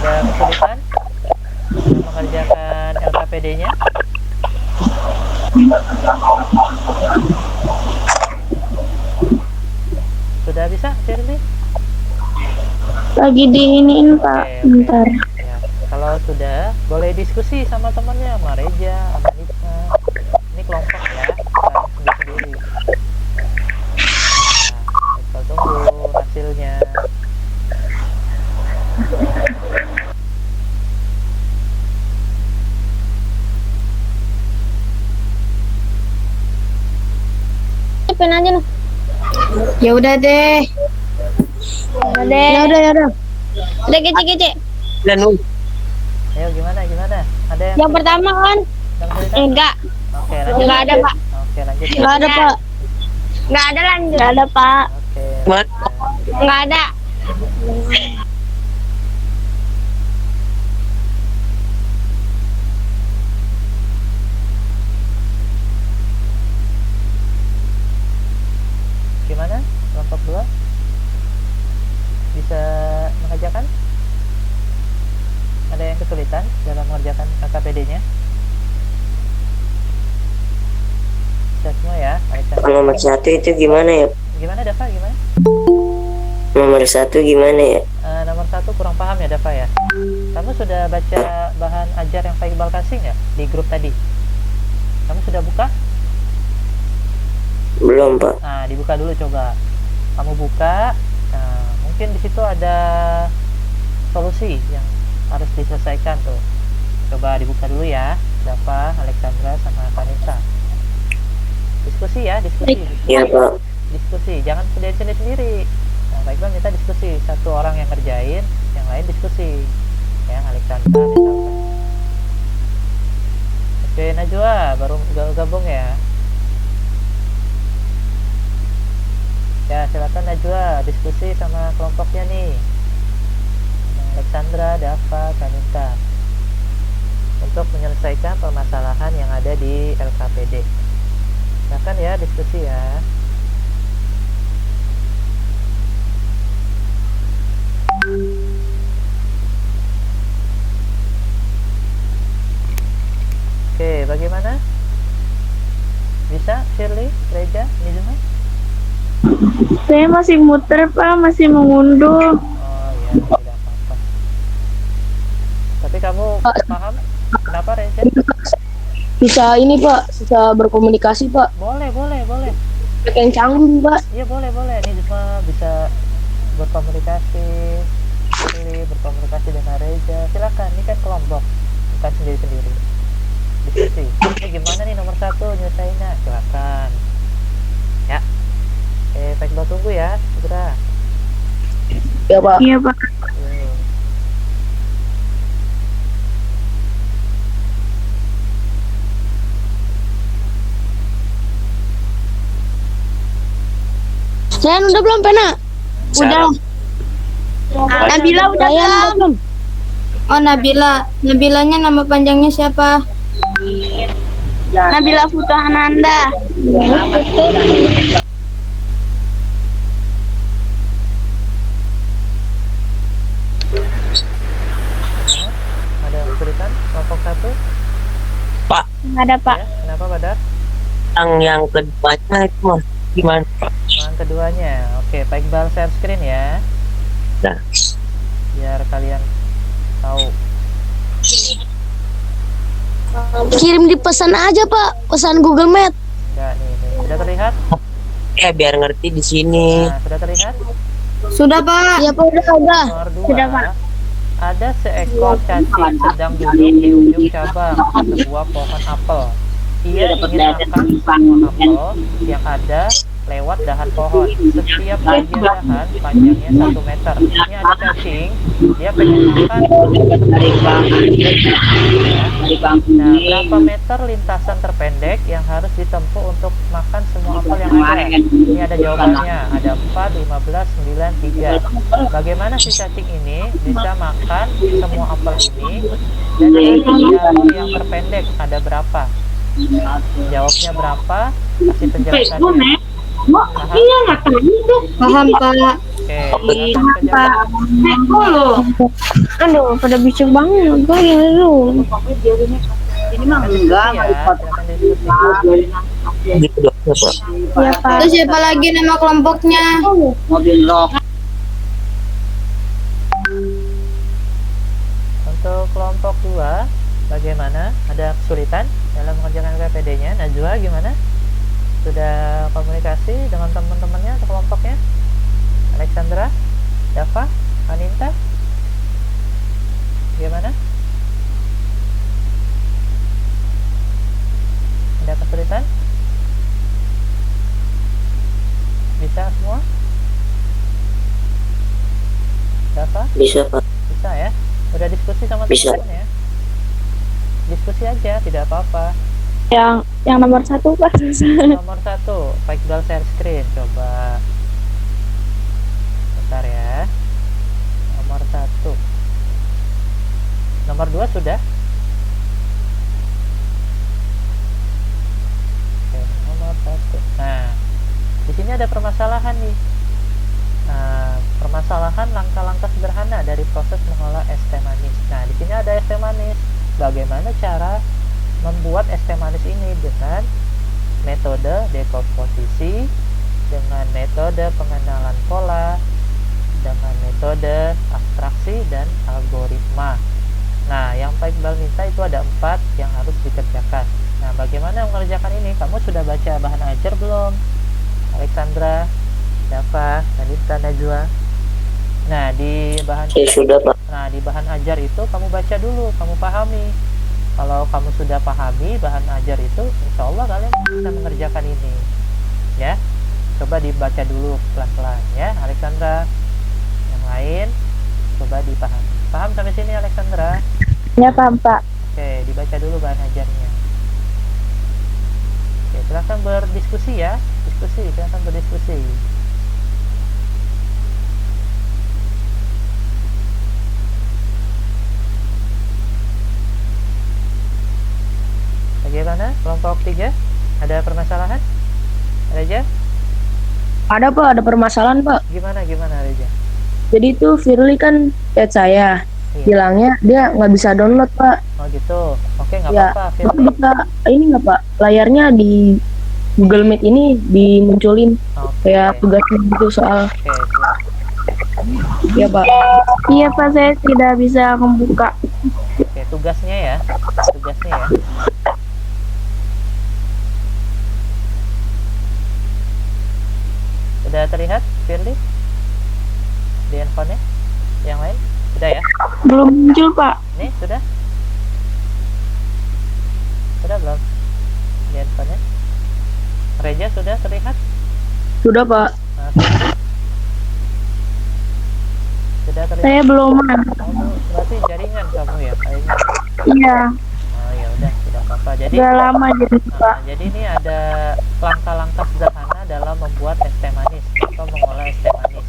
Ada kesulitan dalam mengerjakan LKPD-nya? Sudah bisa, Firly? Lagi diiniin, Pak. Oke, oke. Bentar. Ya, kalau sudah, boleh diskusi sama temannya, sama Reja, sama Nizma. Ini kelompok ya, bukan sendiri-sendiri. Nah, kita tunggu hasilnya. Pen aja loh. Ya udah deh. Ya udah. Udah kece-kece. Dan Ayo gimana? Ada yang Yang pertama kan yang cerita? enggak. Oke, lanjut. Enggak ada, Pak. Oke, lanjut. Ya. Enggak ada, Pak. Enggak ada lanjut. Enggak ada, Pak. Oke. What? Enggak ada. Gimana? Kelompok 2? Bisa mengerjakan? Ada yang kesulitan dalam mengerjakan KKPD-nya? Bisa semua ya, Alexander. nomor 1 itu gimana ya? Gimana, Dava? Gimana? Nomor 1 gimana ya? Nomor 1 kurang paham ya, Dava ya? Kamu sudah baca bahan ajar yang Pak Iqbal kasih nggak di grup tadi? Kamu sudah buka? Belum Pak. Nah, dibuka dulu coba. Kamu buka. Nah, mungkin di situ ada solusi yang harus diselesaikan tuh. Coba dibuka dulu ya, Dava, Alexandra, sama Vanessa. Diskusi ya, diskusi. Iya Pak. Diskusi, jangan sendiri-sendiri. Nah, Pak Iqbal minta diskusi. Satu orang yang ngerjain, yang lain diskusi. Ya, Alexandra misalkan. Oke, Najwa baru gabung ya. Ya, silakan Najwa diskusi sama kelompoknya nih. Alexandra, Dava, Kanita. Untuk menyelesaikan permasalahan yang ada di LKPD. Silakan ya diskusi ya. Oke, bagaimana? Bisa, Shirley, Reja, Nizma? Saya masih muter, Pak. Masih mengunduh. Oh ya, tidak apa-apa. Tapi kamu paham? Kenapa, Reja? Bisa ini Pak, bisa berkomunikasi Pak. Boleh. Yang canggung Pak. Iya, boleh. Nizma bisa berkomunikasi, Shirley berkomunikasi dengan Reja. Silakan, ini kan kelompok, bukan sendiri-sendiri. Diskusi. Ini gimana nih nomor 1 nyelesainnya? Silakan. Ya. Pak Iqbal tunggu ya, segera. Ya Pak. Iya, Pak. Yuk. Saya udah belum pena? Udah. Nabila udah belum? Oh, Nabila. Nabilanya nama panjangnya siapa? Nabila Futuhananda. Ada yang kesulitan? Kelompok 1? Nggak ada, Pak. Ya, kenapa, Badar? Yang keduanya itu mas gimana Pak? Yang keduanya, oke, Pak Iqbal share screen ya, Nah, biar kalian tahu. Kirim di pesan aja Pak, pesan Google Meet. Enggak nih, sudah terlihat? ya biar ngerti di sini. Nah, sudah terlihat? Sudah, Pak. Iya Pak udah. Nomor 2, Sudah, Pak. ada seekor cacing sedang duduk di ujung cabang sebuah pohon apel. ia ingin makan semua apel yang ada lewat dahan pohon. Setiap bagian dahan panjangnya 1 meter. Ini ada cacing, dia pengen makan 10 apel. Ya. Nah, berapa meter lintasan terpendek yang harus ditempuh untuk makan semua apel yang ada? Ini ada jawabannya, ada 4, 15, 9, 3. Bagaimana si cacing ini bisa makan semua apel ini dan dari jalur yang terpendek ada berapa? Jawabnya berapa? Kasih penjelasannya. Paham, Pak. Oke, silakan penjelasan. Aduh, pada bising banget. Gue gini dulu. Silakan diskusi ya, silakan diskusi. Gitu dong, Pak. Ya, Pak. Terus siapa lagi nama kelompoknya? Untuk kelompok 2, bagaimana? Ada kesulitan dalam mengerjakan PPD-nya? Najwa gimana? Sudah komunikasi dengan teman-temannya atau kelompoknya? Alexandra, Dava, Aninta, gimana? Ada kesulitan? Bisa semua? Dava? Bisa, Pak. Bisa ya? Udah diskusi sama Bisa. teman-teman ya? Diskusi aja, tidak apa-apa. Yang nomor 1, Pak. Nomor 1, Pak Iqbal share screen. Coba bentar ya. Nomor 1. Nomor 2 sudah? Oke, nomor 1. Nah, di sini ada permasalahan nih. Nah, permasalahan langkah-langkah sederhana dari proses mengolah es teh manis. Nah, di sini ada es teh manis. Bagaimana cara membuat es teh manis ini dengan metode dekomposisi, dengan metode pengenalan pola, dengan metode abstraksi dan algoritma. Nah, yang Pak Iqbal minta itu ada 4 yang harus dikerjakan. Nah, bagaimana mengerjakan ini? Kamu sudah baca bahan ajar belum? Alexandra, Dava, Nadita, Najwa. Nah, di bahan Ya sudah, Pak. Nah, di bahan ajar itu kamu baca dulu, kamu pahami. Kalau kamu sudah pahami bahan ajar itu, insya Allah kalian bisa mengerjakan ini. Ya, coba dibaca dulu pelan-pelan ya, Alexandra. Yang lain, coba dipahami. Paham sampai sini, Alexandra? Ya, paham, Pak. Oke, dibaca dulu bahan ajarnya. Oke, silakan berdiskusi ya, silakan berdiskusi. Bagaimana? Kelompok 3? Ada permasalahan? Reja? Ada, Pak, ada permasalahan, Pak. Gimana Reja? Jadi itu Firly kan chat saya. Iya. Bilangnya dia nggak bisa download, Pak. Oh gitu. Oke, nggak Ya, apa-apa, Bapak Firly. bisa ini nggak, Pak? Layarnya di Google Meet ini dimunculin Oke. kayak tugasnya gitu soal. Oke, siap. Ya, Pak. Iya, Pak, saya tidak bisa membuka. Oke, tugasnya ya. Sudah terlihat, Firly? Di handphone-nya? Yang lain? Sudah ya? Belum muncul, Pak. Nih, sudah? Sudah belum? Di handphone-nya? Reja sudah terlihat? Sudah, Pak. Nah, Firly? Sudah terlihat? Saya belum. Oh, berarti jaringan kamu ya kayaknya. Iya, Oh ya udah, tidak apa-apa. Jadi udah lama jadi, Pak. jadi ini ada langkah-langkah sederhana dalam membuat es teh manis atau mengolah es teh manis.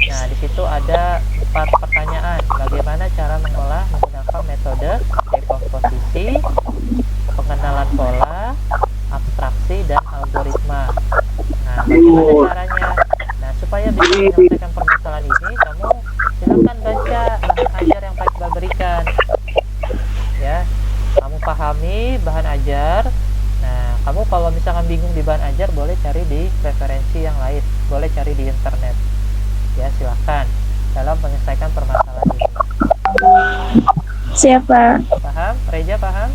Nah, di situ ada 4 pertanyaan. Bagaimana cara mengolah menggunakan metode dekomposisi, pengenalan pola, abstraksi, dan algoritma. Nah, bagaimana caranya? Nah, supaya bisa menyelesaikan permasalahan ini, kamu silakan baca bahan ajar yang Pak Iqbal berikan. Ya, kamu pahami bahan ajar. Nah, kamu kalau misalkan bingung di bahan ajar, boleh cari di referensi yang lain, boleh cari di internet. Ya, silakan dalam menyelesaikan permasalahan ini. Siapa? Paham? Reja paham?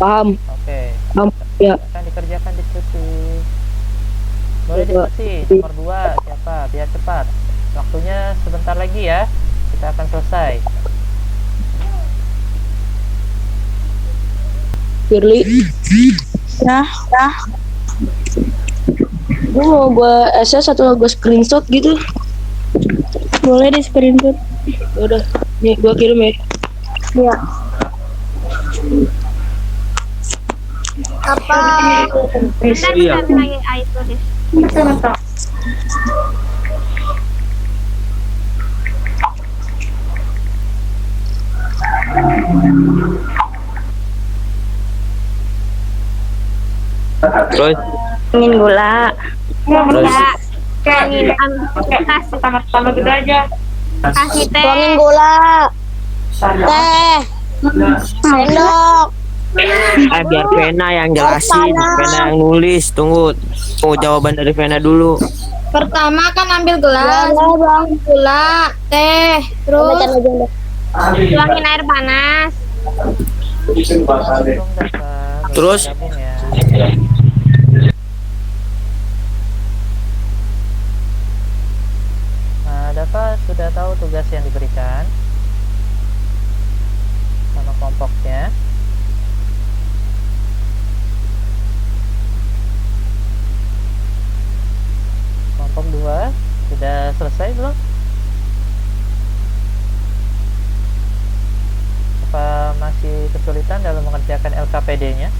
Paham. Oke. Paham. Ya. Akan dikerjakan diskusi. Boleh Coba. diskusi. Nomor 2 siapa? Biar cepat. Waktunya sebentar lagi ya. Kita akan selesai. Firly. Ya, Gue mau gue SS atau gue screenshot gitu. boleh di screenshot. Udah, nih gue kirim ya. Iya. Apa? Bentar, Iya. bentar, lagi air tulis. Terus Ingin gula. terus Kasih sama-sama gitu aja. Kasih teh. Tuangin gula. Teh. Sendok. biar Vena yang jelasin, Vena yang nulis. Tunggu jawaban dari Vena dulu. Pertama kan ambil gelas, Boleh, Bang. gula, teh, terus Tuangin air panas. Terus Gabung ya. Nah, Dava sudah tahu tugas yang diberikan sama kelompoknya. Kelompok 2 sudah selesai belum? Apa masih kesulitan dalam mengerjakan LKPD-nya?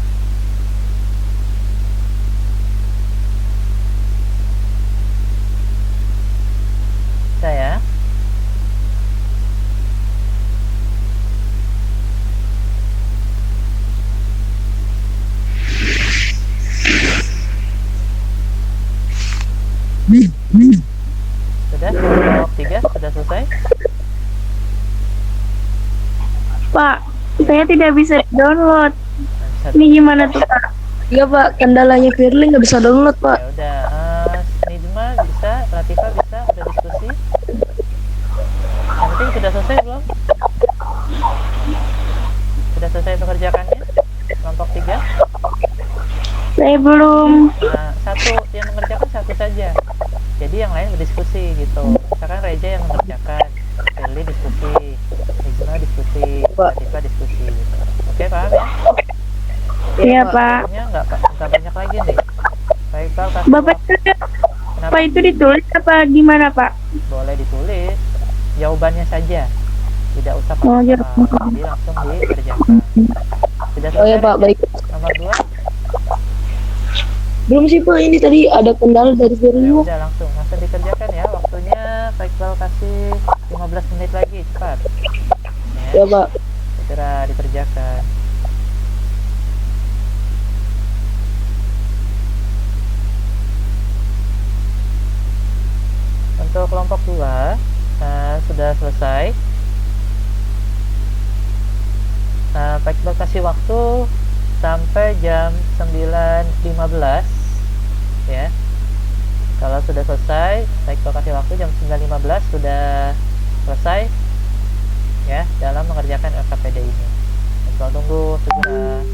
Saya sudah kelompok 3 sudah selesai. Pak, saya tidak bisa download. Nah, bisa. Ini gimana tuh, Pak? Iya Pak, kendalanya Firly nggak bisa download Pak. Ya udah, Nijma bisa, Latifah bisa, udah diskusi. Yang penting sudah selesai belum? Sudah selesai mengerjakannya? Kelompok 3. Saya belum. Nah, satu yang mengerjakan satu saja. Jadi yang lain berdiskusi gitu. Misalkan Reja yang mengerjakan, Firly diskusi, Nijma diskusi, Latifah diskusi gitu. Oke, paham ya? Iya, Pak. Pokoknya nggak banyak lagi nih. Baik, Pak, kasih Bapak waktu. itu, Kenapa? Pak itu ditulis apa gimana, Pak? Boleh ditulis jawabannya saja, tidak usah pakai Oh, hafal. jawaban. Jadi langsung dikerjakan. Sudah Oh ya selesai, Pak, baik. nomor 2. Belum sih Pak, ini tadi ada kendala dari Firly. Ya udah, langsung dikerjakan ya. Waktunya Pak Iqbal kasih 15 menit lagi, cepat Ya Pak. segera dikerjakan. Untuk kelompok 2 sudah selesai. Pak Iqbal kasih waktu sampai jam 9.15 ya. Kalau sudah selesai, Pak Iqbal kasih waktu jam 9.15 sudah selesai ya dalam mengerjakan LKPD ini. Pak Iqbal tunggu segera.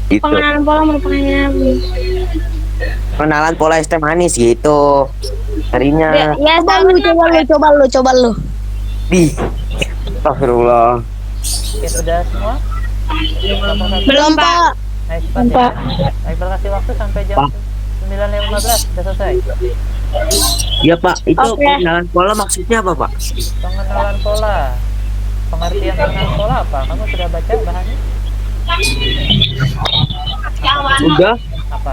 gitu. Pengenalan pola merupakan Pengenalan pola es teh manis gitu. Harinya ya Coba lu. di Astagfirullah. Oke, sudah semua? Belum, Pak. Nah, cepat ya. Pak Iqbal kasih waktu sampai jam 9.15 sudah selesai. Iya Pak, itu pengenalan pola maksudnya apa Pak? Pengenalan pola. Pengertian pengenalan pola apa? Kamu sudah baca bahannya? Udah Apa?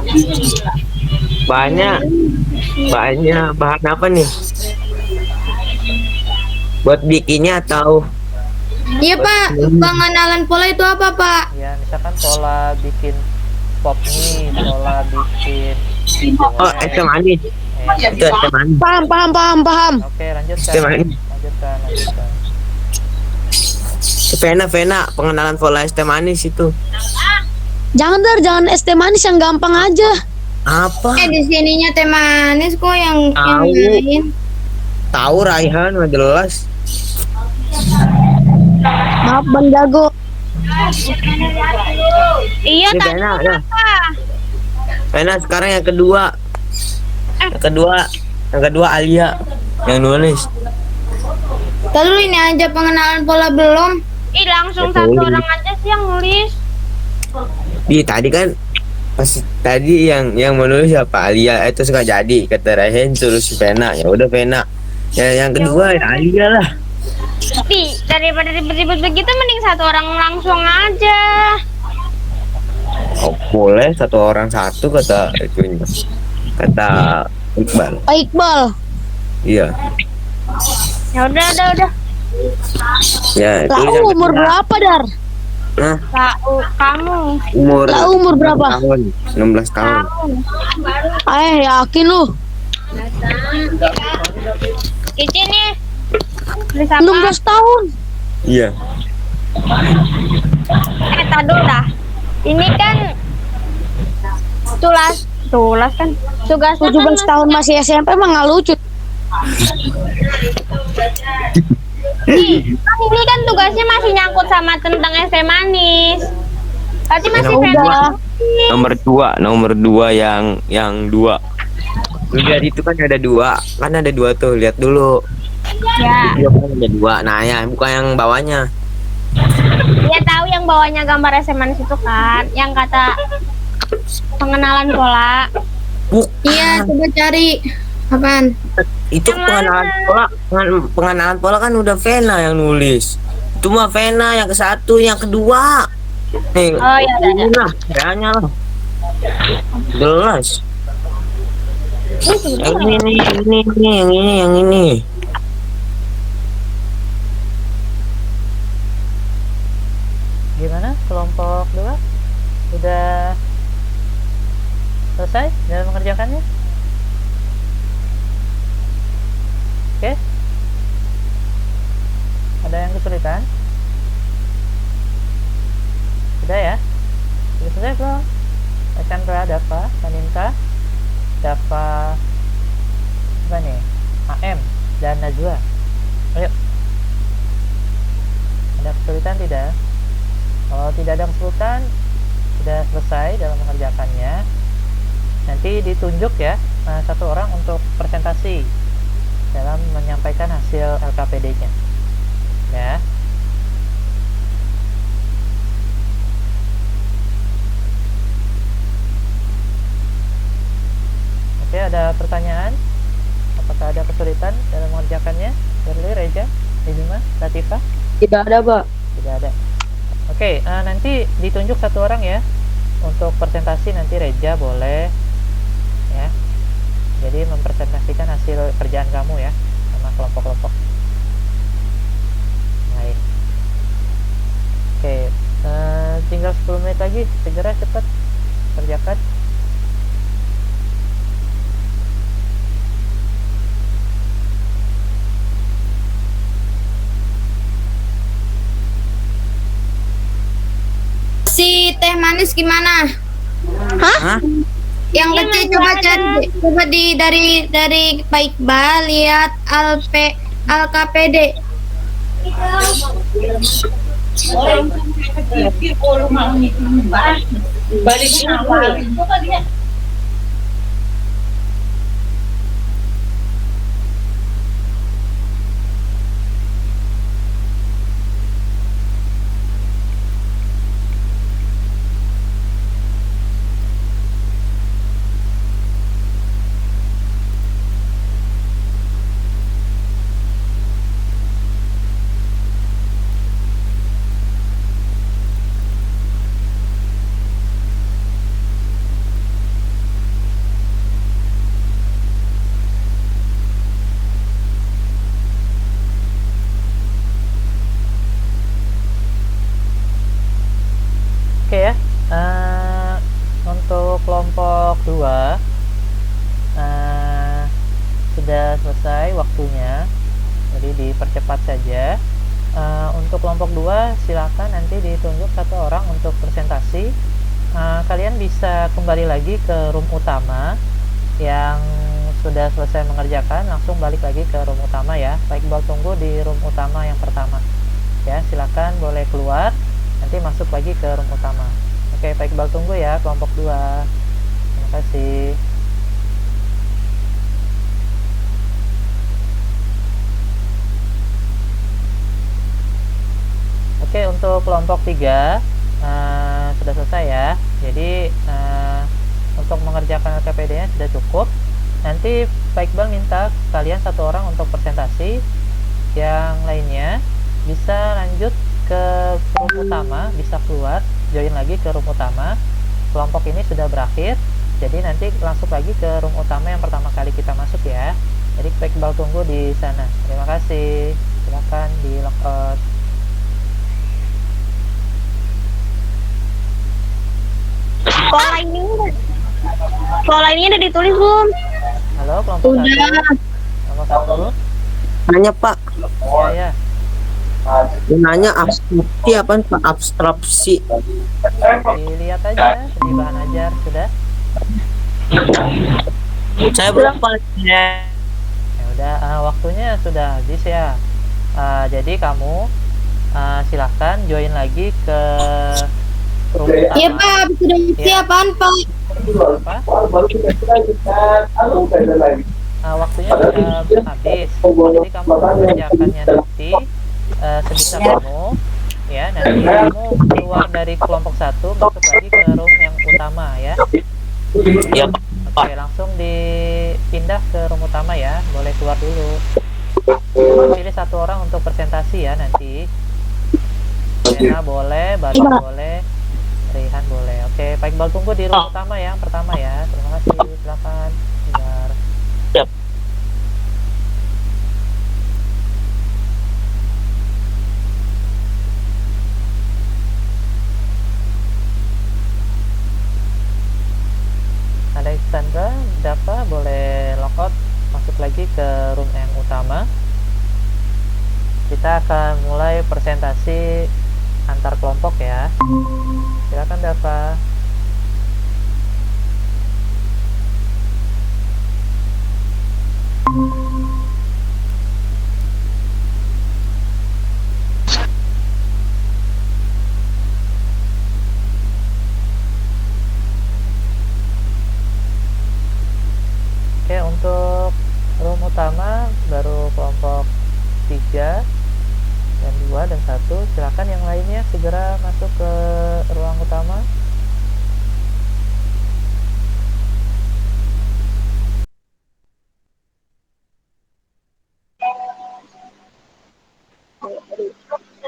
banyak bahan apa nih? Buat bikinnya atau Iya Pak, pengenalan pola itu apa Pak? Ya, misalkan pola bikin pop mie, pola bikin es teh manis? Itu es teh manis. Paham. Oke, lanjutkan. Es teh manis. Lanjutkan. Vena pengenalan pola es teh manis itu Jangan es teh manis yang gampang aja. apa? Di sininya teh manis kok yang Tahu. lain. Tahu Raihan nggak jelas. Maaf Bang Jago. Iya, Ini tadi Vena ya. Vena sekarang yang kedua. Yang kedua Alia yang nulis. Lalu ini aja pengenalan pola belum. Ih, langsung Ya, satu tulis. orang aja sih yang nulis. Tadi kan pas tadi yang menulis siapa? Alia itu suka jadi kata Rehen suruh si Vena. Ya udah Vena. Yang kedua ya Alia lah. Ih, daripada ribet-ribet begitu mending satu orang langsung aja. Oh, boleh satu orang satu kata itunya. Kata Iqbal. Pak Iqbal. Iya. Ya udah. Ya, Lah tulis yang umur ketiga. berapa, Dar? Nah, Kamu. umur Lah umur berapa? 16 tahun. Yakin lu? Cici nih. Tulis apa? 16 tahun. Iya. Tadu dah. Ini kan tulas kan. Tugasnya 17 kan tahun masih SMP emang nggak lucu. ini kan tugasnya masih nyangkut sama tentang es teh manis. Berarti masih Udah. Nomor dua yang dua. Lihat itu kan ada dua, tuh, lihat dulu. Ya, Iya kan ada dua. Nah ya, bukan yang bawahnya. dia tahu yang bawahnya gambar es teh manis itu kan, yang kata pengenalan pola. Iya, coba cari. Apaan? Itu Yang pengenalan pola, pengenalan pola kan udah Vena yang nulis. Itu mah Vena yang ke satu, yang kedua. Nih, Oh, iya, iya. ini lah, kayaknya lah. Jelas. Yang yang ini. Gimana kelompok 2? Udah selesai dalam mengerjakannya? Oke. Ada yang kesulitan? Sudah ya? Sudah selesai belum? Chandra, Dava, Maninka, Dava, apa nih? AM dan Najwa. Ayo. Ada kesulitan tidak? Kalau tidak ada kesulitan, sudah selesai dalam mengerjakannya. Nanti ditunjuk ya satu orang untuk presentasi dalam menyampaikan hasil LKPD-nya. Ya. Oke, ada pertanyaan? Apakah ada kesulitan dalam mengerjakannya? Shirley, Reja, Rizuma, Latifah? Tidak ada, Pak. Tidak ada. Oke, nanti ditunjuk satu orang ya untuk presentasi. Nanti Reja boleh ya. Jadi mempresentasikan hasil kerjaan kamu ya sama kelompok-kelompok. Baik. Oke, tinggal 10 menit lagi. Segera cepat kerjakan. Si teh manis gimana? Hah? Yang kecil coba cari, coba dari Pak Iqbal lihat LKPD. Oke ya, untuk kelompok 2 sudah selesai waktunya, jadi dipercepat saja. Untuk kelompok 2 silakan nanti ditunjuk satu orang untuk presentasi. Kalian bisa kembali lagi ke room utama yang sudah selesai mengerjakan, langsung balik lagi ke room utama ya. Pak Iqbal tunggu di room utama yang pertama ya, silakan boleh keluar, nanti masuk lagi ke room utama. Oke, Pak Iqbal tunggu ya kelompok 2. Terima kasih. untuk kelompok 3 sudah selesai ya. Jadi untuk mengerjakan LKPD-nya sudah cukup. Nanti Pak Iqbal minta kalian satu orang untuk presentasi, yang lainnya bisa lanjut ke room utama, bisa keluar join lagi ke room utama. Kelompok ini sudah berakhir, jadi nanti langsung lagi ke room utama yang pertama kali kita masuk ya. Jadi Pak Iqbal tunggu di sana. Terima kasih, silakan di logout. Pola ini udah ditulis belum? Halo kelompok satu. Nomor 1. Nanya Pak, Ya. nanya abstraksi apa Pak? Abstraksi. Dilihat aja di bahan ajar sudah. Saya belum Pak. Ya udah, waktunya sudah habis ya. Jadi kamu silahkan join lagi ke room utama. Iya Pak, habis udah isi Iya. apaan Pak? Apa? Waktunya sudah habis. Jadi kamu mengerjakannya nanti sebisa kamu ya. Nanti kamu keluar dari kelompok 1 masuk lagi ke room yang utama ya. Ya Oke, langsung dipindah ke room utama ya. Boleh keluar dulu. Pilih satu orang untuk presentasi ya nanti. Rena boleh, Baru boleh, Rehan boleh. Oke, Pak Iqbal tunggu di room utama ya, yang pertama ya. Terima kasih, silakan. Bentar. Siap. Alexandra, Dava boleh logout masuk lagi ke room yang utama. Kita akan mulai presentasi antar kelompok ya. Silakan Dava. Oke, untuk room utama baru kelompok 3 dan 2 dan 1. Silakan yang lainnya segera masuk ke ruang utama.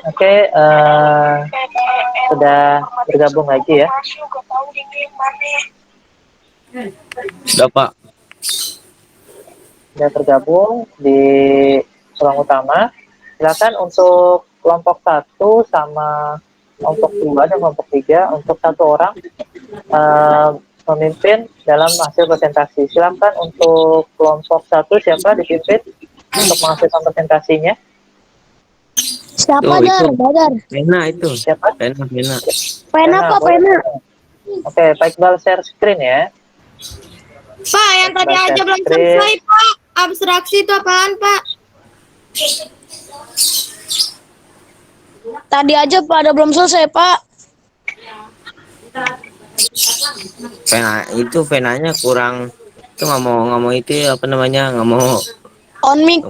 Oke, sudah bergabung lagi ya. Sudah Pak. Sudah tergabung di ruang utama. Silakan untuk kelompok 1 sama kelompok 2 dan kelompok 3 untuk satu orang memimpin dalam hasil presentasi. Silakan untuk kelompok 1 siapa dipimpin untuk menghasilkan presentasinya? Siapa Tuh, Dar? itu. Badar. Pena itu. Siapa? Pena. Pena Pak, boleh. pena. Oke, Pak Iqbal share screen ya. Pak, yang tadi Baca aja belum script. selesai Pak. Abstraksi itu apaan Pak? Tadi aja Pak, ada belum selesai Pak. Pena itu penanya kurang. Itu nggak mau itu apa namanya, nggak mau On mic.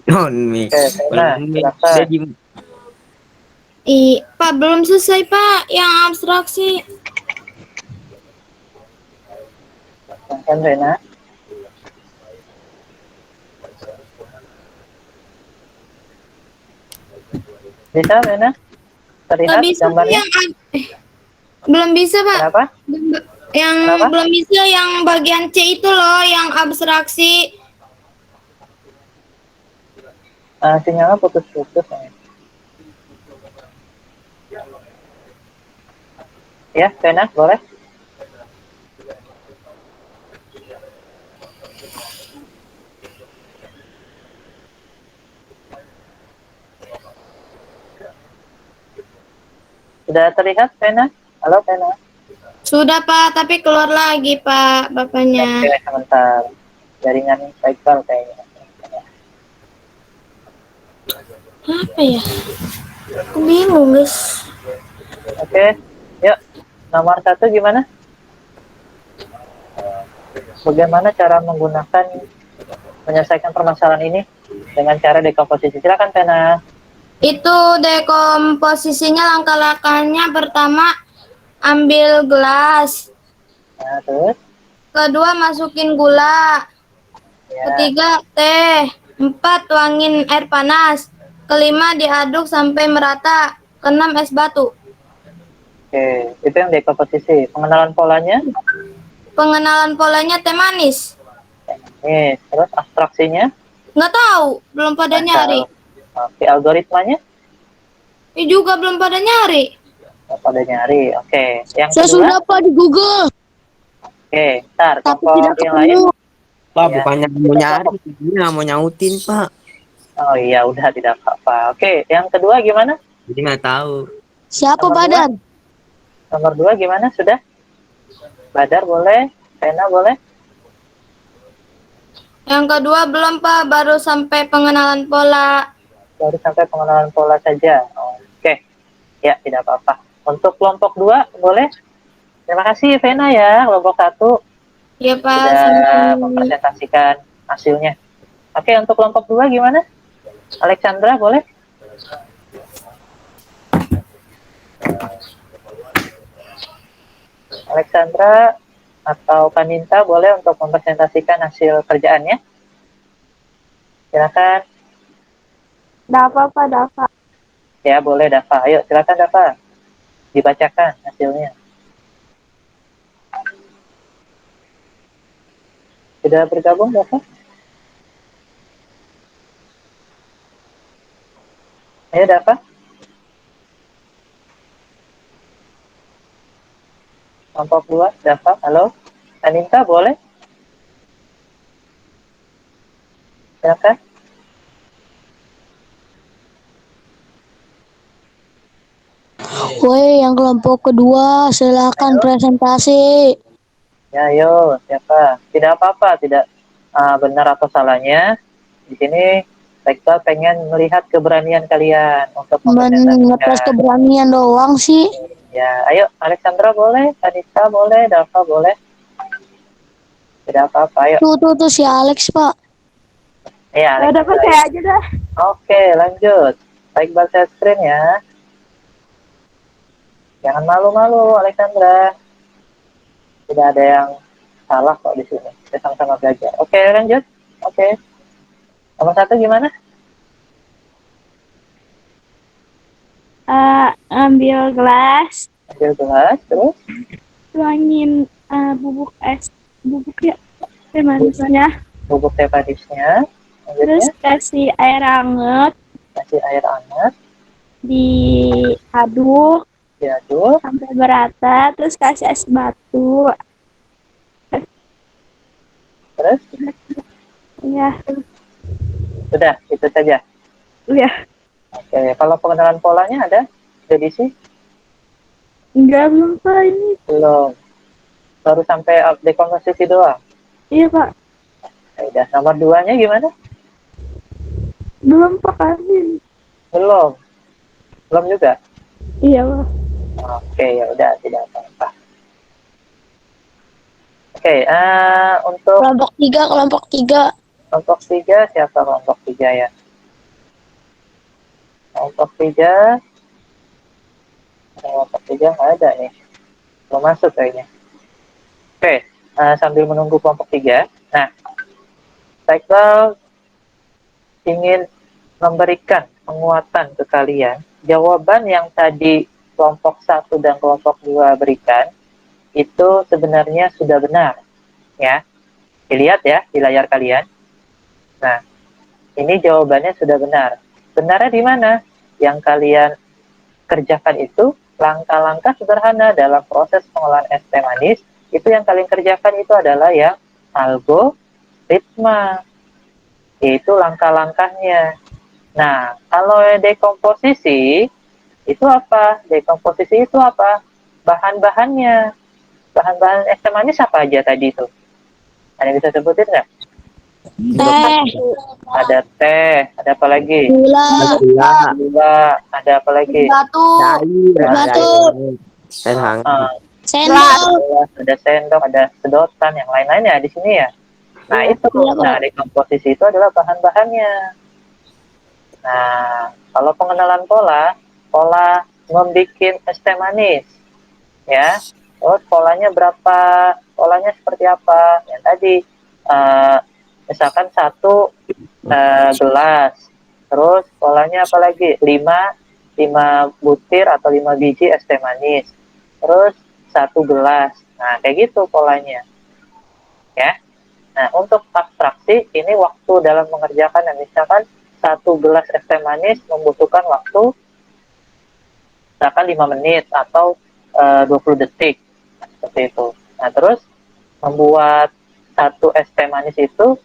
non mic. Oke, Pena, silakan. Dia di Pak, belum selesai Pak yang abstraksi. Silakan Rena. Bisa Rena? Terlihat Nggak bisa Pak, gambarnya? yang belum bisa Pak. Kenapa? Yang Kenapa? belum bisa yang bagian C itu loh, yang abstraksi. Sinyalnya putus-putus. Ya, Rena, boleh? Sudah terlihat, Rena? Halo, Rena. Sudah Pak, tapi keluar lagi Pak bapaknya. Oke, sebentar. Jaringan Iqbal kayaknya. Apa ya? Aku bingung guys. Oke, yuk. Nomor 1 gimana? Bagaimana cara menggunakan menyelesaikan permasalahan ini dengan cara dekomposisi? Silakan, Pena. Itu dekomposisinya langkah-langkahnya pertama ambil gelas, Nah, terus kedua masukin gula, ya. ketiga teh, empat tuangin air panas, kelima diaduk sampai merata, keenam es batu. Oke, itu yang dekomposisi. Pengenalan polanya? Pengenalan polanya teh manis. Nih, terus abstraksinya? Nggak tahu, belum pada nyari. Oke, algoritmanya? Ini juga belum pada nyari. Pada nyari. Oke, yang Saya kedua? sudah Pak di Google, Oke, ntar tapi kelompok tidak yang lain. ketemu. Pak, Ya. bukannya mau nyari, ini nggak mau nyautin, Pak. Oh iya, udah tidak apa-apa. Oke, yang kedua gimana? Jadi nggak tahu. Siapa Nomor Badar? Nomor 2 gimana? Sudah? Badar boleh? Rena boleh? Yang kedua belum Pak, baru sampai pengenalan pola. Baru sampai pengenalan pola saja. Oke, ya tidak apa-apa. Untuk kelompok 2 boleh? Terima kasih Vena ya, kelompok 1 Ya Pak, sudah sampai mempresentasikan hasilnya. Oke, untuk kelompok 2 gimana? Alexandra boleh? Alexandra atau Kaninta boleh untuk mempresentasikan hasil kerjaannya? Silakan. Dafa Pak, Dafa. Ya, boleh Dava. Ayo, silakan Dava. Dibacakan hasilnya. Sudah bergabung Dava? Ayo Dava. Kelompok 2, Dava. Halo. Anita boleh? Silakan. Woi, yang kelompok kedua, silakan Ayo. presentasi. Ya, ayo. Siapa? Tidak apa-apa, tidak benar atau salahnya. Di sini Tekbal pengen melihat keberanian kalian untuk Ngetes mempresentasikan. keberanian doang sih. Ya, ayo Alexandra boleh, Anita boleh, Dava boleh. Tidak apa-apa, ayo. Tuh si Alex Pak. Ya, Ya udah Pak, Alexandra. saya aja dah. Oke, lanjut. Tekbal share screen ya. Jangan malu-malu, Alexandra. Tidak ada yang salah kok di sini. Kita sama-sama belajar. Oke, lanjut. Oke. Nomor 1 gimana? Ambil gelas, Ambil gelas, terus tuangin bubuk ya, teh manisnya. bubuk teh manisnya. Terus Lanjutnya, kasih air hangat, kasih air hangat, diaduk diaduk, sampai merata, terus kasih es batu. terus Ya, sudah, itu saja. ya. Oke, kalau pengenalan polanya ada? Sudah diisi? Enggak, belum Pak ini. Belum. Baru sampai dekomposisi doang. Iya Pak, Ya udah, nomor 2-nya gimana? belum Pak kasih. Belum. Belum juga? Iya Pak. Oke, ya udah, tidak apa-apa. Oke, untuk Kelompok 3. kelompok 3, siapa kelompok 3 ya? Kelompok 3 nggak ada nih. Belum masuk kayaknya. Oke, sambil menunggu kelompok 3. Nah, Tekbal ingin memberikan penguatan ke kalian. Jawaban yang tadi kelompok 1 dan kelompok 2 berikan, itu sebenarnya sudah benar. Ya, dilihat ya di layar kalian. Nah, ini jawabannya sudah benar. Benarnya di mana? Yang kalian kerjakan itu langkah-langkah sederhana dalam proses pengolahan es teh manis. Itu yang kalian kerjakan itu adalah yang algoritma, yaitu langkah-langkahnya. Nah, kalau dekomposisi itu apa? Dekomposisi itu apa? Bahan-bahannya. Bahan-bahan es teh manis apa aja tadi itu? Ada yang bisa sebutin nggak? Teh, Ada teh, ada apa lagi? gula, Gula, Gula, ada apa lagi? batu. air, Batu. air hangat. sendok. Ada sendok, ada sedotan, yang lain-lainnya di sini ya. Nah, itu. Iya, Pak. Nah, dekomposisi itu adalah bahan-bahannya. Nah, kalau pengenalan pola, pola membuat es teh manis, ya. Terus polanya seperti apa? Yang tadi, eh, misalkan satu gelas, terus polanya apa lagi? 5 butir atau 5 biji es teh manis, terus satu gelas. Nah, kayak gitu polanya, ya. Nah, untuk abstraksi, ini waktu dalam mengerjakan, dan misalkan satu gelas es teh manis membutuhkan waktu misalkan 5 menit atau 20 detik, seperti itu. Nah, terus membuat satu es teh manis itu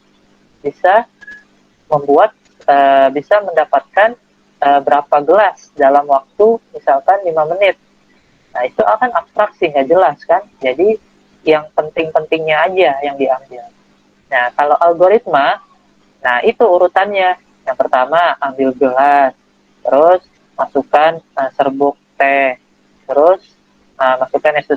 bisa bisa mendapatkan berapa gelas dalam waktu misalkan 5 menit. Nah, itu akan abstraksi, nggak jelas kan? Jadi, yang penting-pentingnya aja yang diambil. Nah, kalau algoritma, nah itu urutannya. Yang pertama, ambil gelas, terus masukkan serbuk teh, terus masukkan es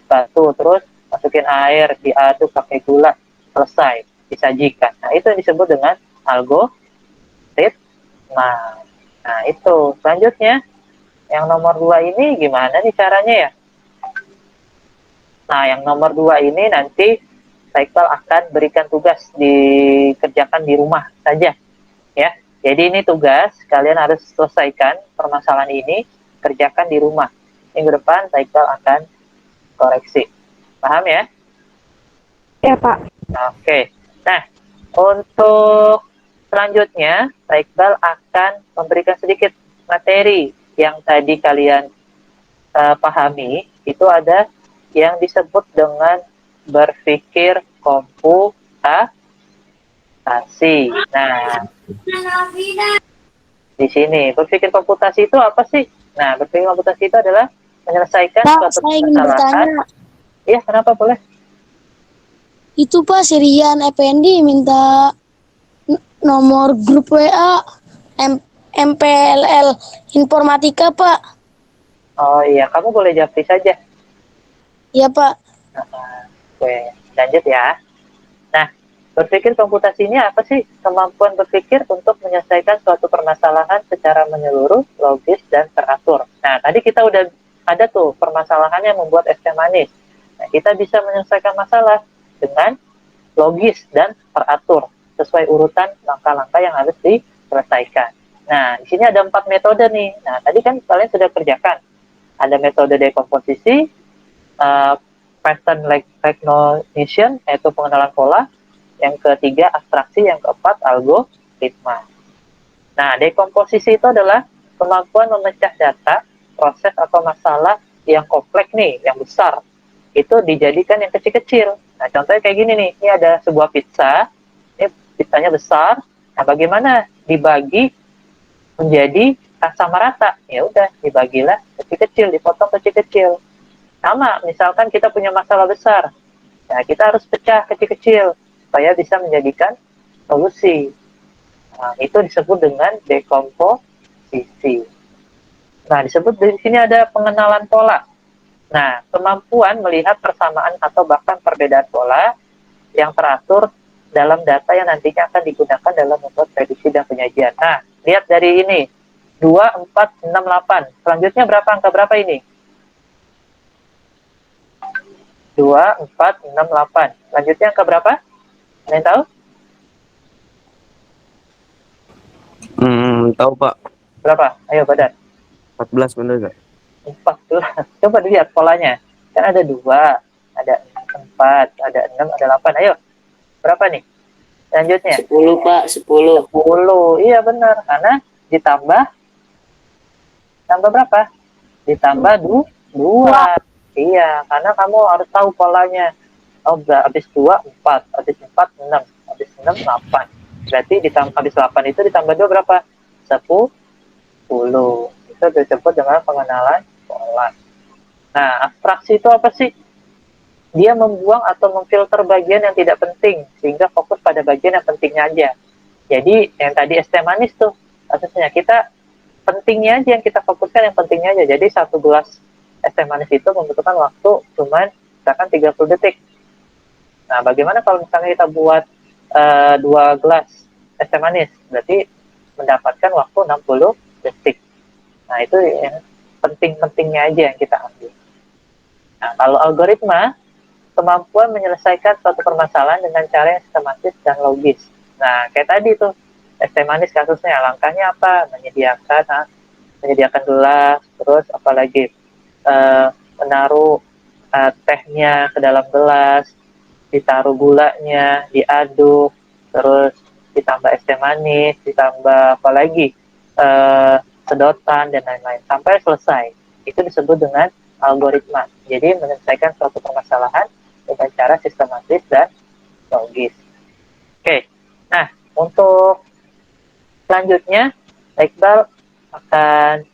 batu, terus masukin air, diaduk pakai gula, selesai, disajikan. Nah, itu yang disebut dengan algoritma. Nah, itu. Selanjutnya, yang nomor 2 ini gimana nih caranya ya? Nah, yang nomor 2 ini nanti Iqbal akan berikan tugas dikerjakan di rumah saja, ya. Jadi ini tugas, kalian harus selesaikan permasalahan ini, kerjakan di rumah. Minggu depan Iqbal akan koreksi. Paham ya? Ya, Pak. Oke. Nah, untuk selanjutnya, Iqbal akan memberikan sedikit materi yang tadi kalian pahami. Itu ada yang disebut dengan berpikir komputasi. Nah, di sini berpikir komputasi itu apa sih? Nah, berpikir komputasi itu adalah menyelesaikan Pak, suatu saya ingin permasalahan. bertanya. Iya, kenapa boleh? Itu Pak, Sirian Effendi minta nomor grup WA MPLL Informatika, Pak. Oh iya, kamu boleh japri saja. Iya, Pak. Oke, lanjut ya. Nah, berpikir komputasi ini apa sih? Kemampuan berpikir untuk menyelesaikan suatu permasalahan secara menyeluruh, logis, dan teratur. Nah, tadi kita udah ada tuh permasalahan yang membuat es teh manis. Nah, kita bisa menyelesaikan masalah dengan logis dan teratur, sesuai urutan langkah-langkah yang harus diselesaikan. Nah, di sini ada 4 metode nih. Nah, tadi kan kalian sudah kerjakan. Ada metode dekomposisi, pattern recognition, yaitu pengenalan pola. Yang ketiga, abstraksi. Yang keempat, algoritma. Nah, dekomposisi itu adalah kemampuan memecah data, proses atau masalah yang kompleks nih, yang besar. Itu dijadikan yang kecil-kecil. Nah, contohnya kayak gini nih. Ini ada sebuah pizza. Ini pizzanya besar. Nah, bagaimana dibagi menjadi sama rata? Ya udah, dibagilah kecil-kecil, dipotong kecil-kecil. Sama, misalkan kita punya masalah besar. Nah, kita harus pecah kecil-kecil supaya bisa menjadikan solusi. Nah, itu disebut dengan dekomposisi. Nah, disebut di sini ada pengenalan pola. Nah, kemampuan melihat persamaan atau bahkan perbedaan pola yang teratur dalam data yang nantinya akan digunakan dalam membuat prediksi dan penyajian. Nah, lihat dari ini. 2, 4, 6, 8. Selanjutnya berapa angka berapa ini? 2, 4, 6, 8. Selanjutnya angka berapa? Ada yang tahu? Tahu Pak. Berapa? Ayo, Badan. 14 bener gak? 14. Coba dilihat polanya. Kan ada 2, ada 4, ada 6, ada 8. Ayo. Berapa nih? Selanjutnya. 10, Pak. 10. 10. Iya, benar. Karena ditambah berapa? Ditambah 2. Iya, karena kamu harus tahu polanya. Oh, habis 2, 4. Habis 4, 6. Habis 6, 8. Berarti habis 8 itu ditambah 2 berapa? 10. Itu disebut dengan pengenalan pola. Nah, abstraksi itu apa sih? Dia membuang atau memfilter bagian yang tidak penting, sehingga fokus pada bagian yang pentingnya aja. Jadi, yang tadi es teh manis tuh, kasusnya kita pentingnya aja yang kita fokuskan, yang pentingnya aja. Jadi, satu gelas es teh manis itu membutuhkan waktu cuman misalkan 30 detik. Nah, bagaimana kalau misalnya kita buat 2 gelas es teh manis? Berarti mendapatkan waktu 60 detik. Nah, itu yang penting-pentingnya aja yang kita ambil. Nah, kalau algoritma, kemampuan menyelesaikan suatu permasalahan dengan cara yang sistematis dan logis. Nah, kayak tadi tuh, es teh manis kasusnya, langkahnya apa? Menyediakan gelas, terus apalagi menaruh tehnya ke dalam gelas, ditaruh gulanya, diaduk, terus ditambah es teh manis, ditambah apa lagi, sedotan dan lain-lain sampai selesai. Itu disebut dengan algoritma. Jadi menyelesaikan suatu permasalahan dengan cara sistematis dan logis. Oke, nah untuk selanjutnya Iqbal akan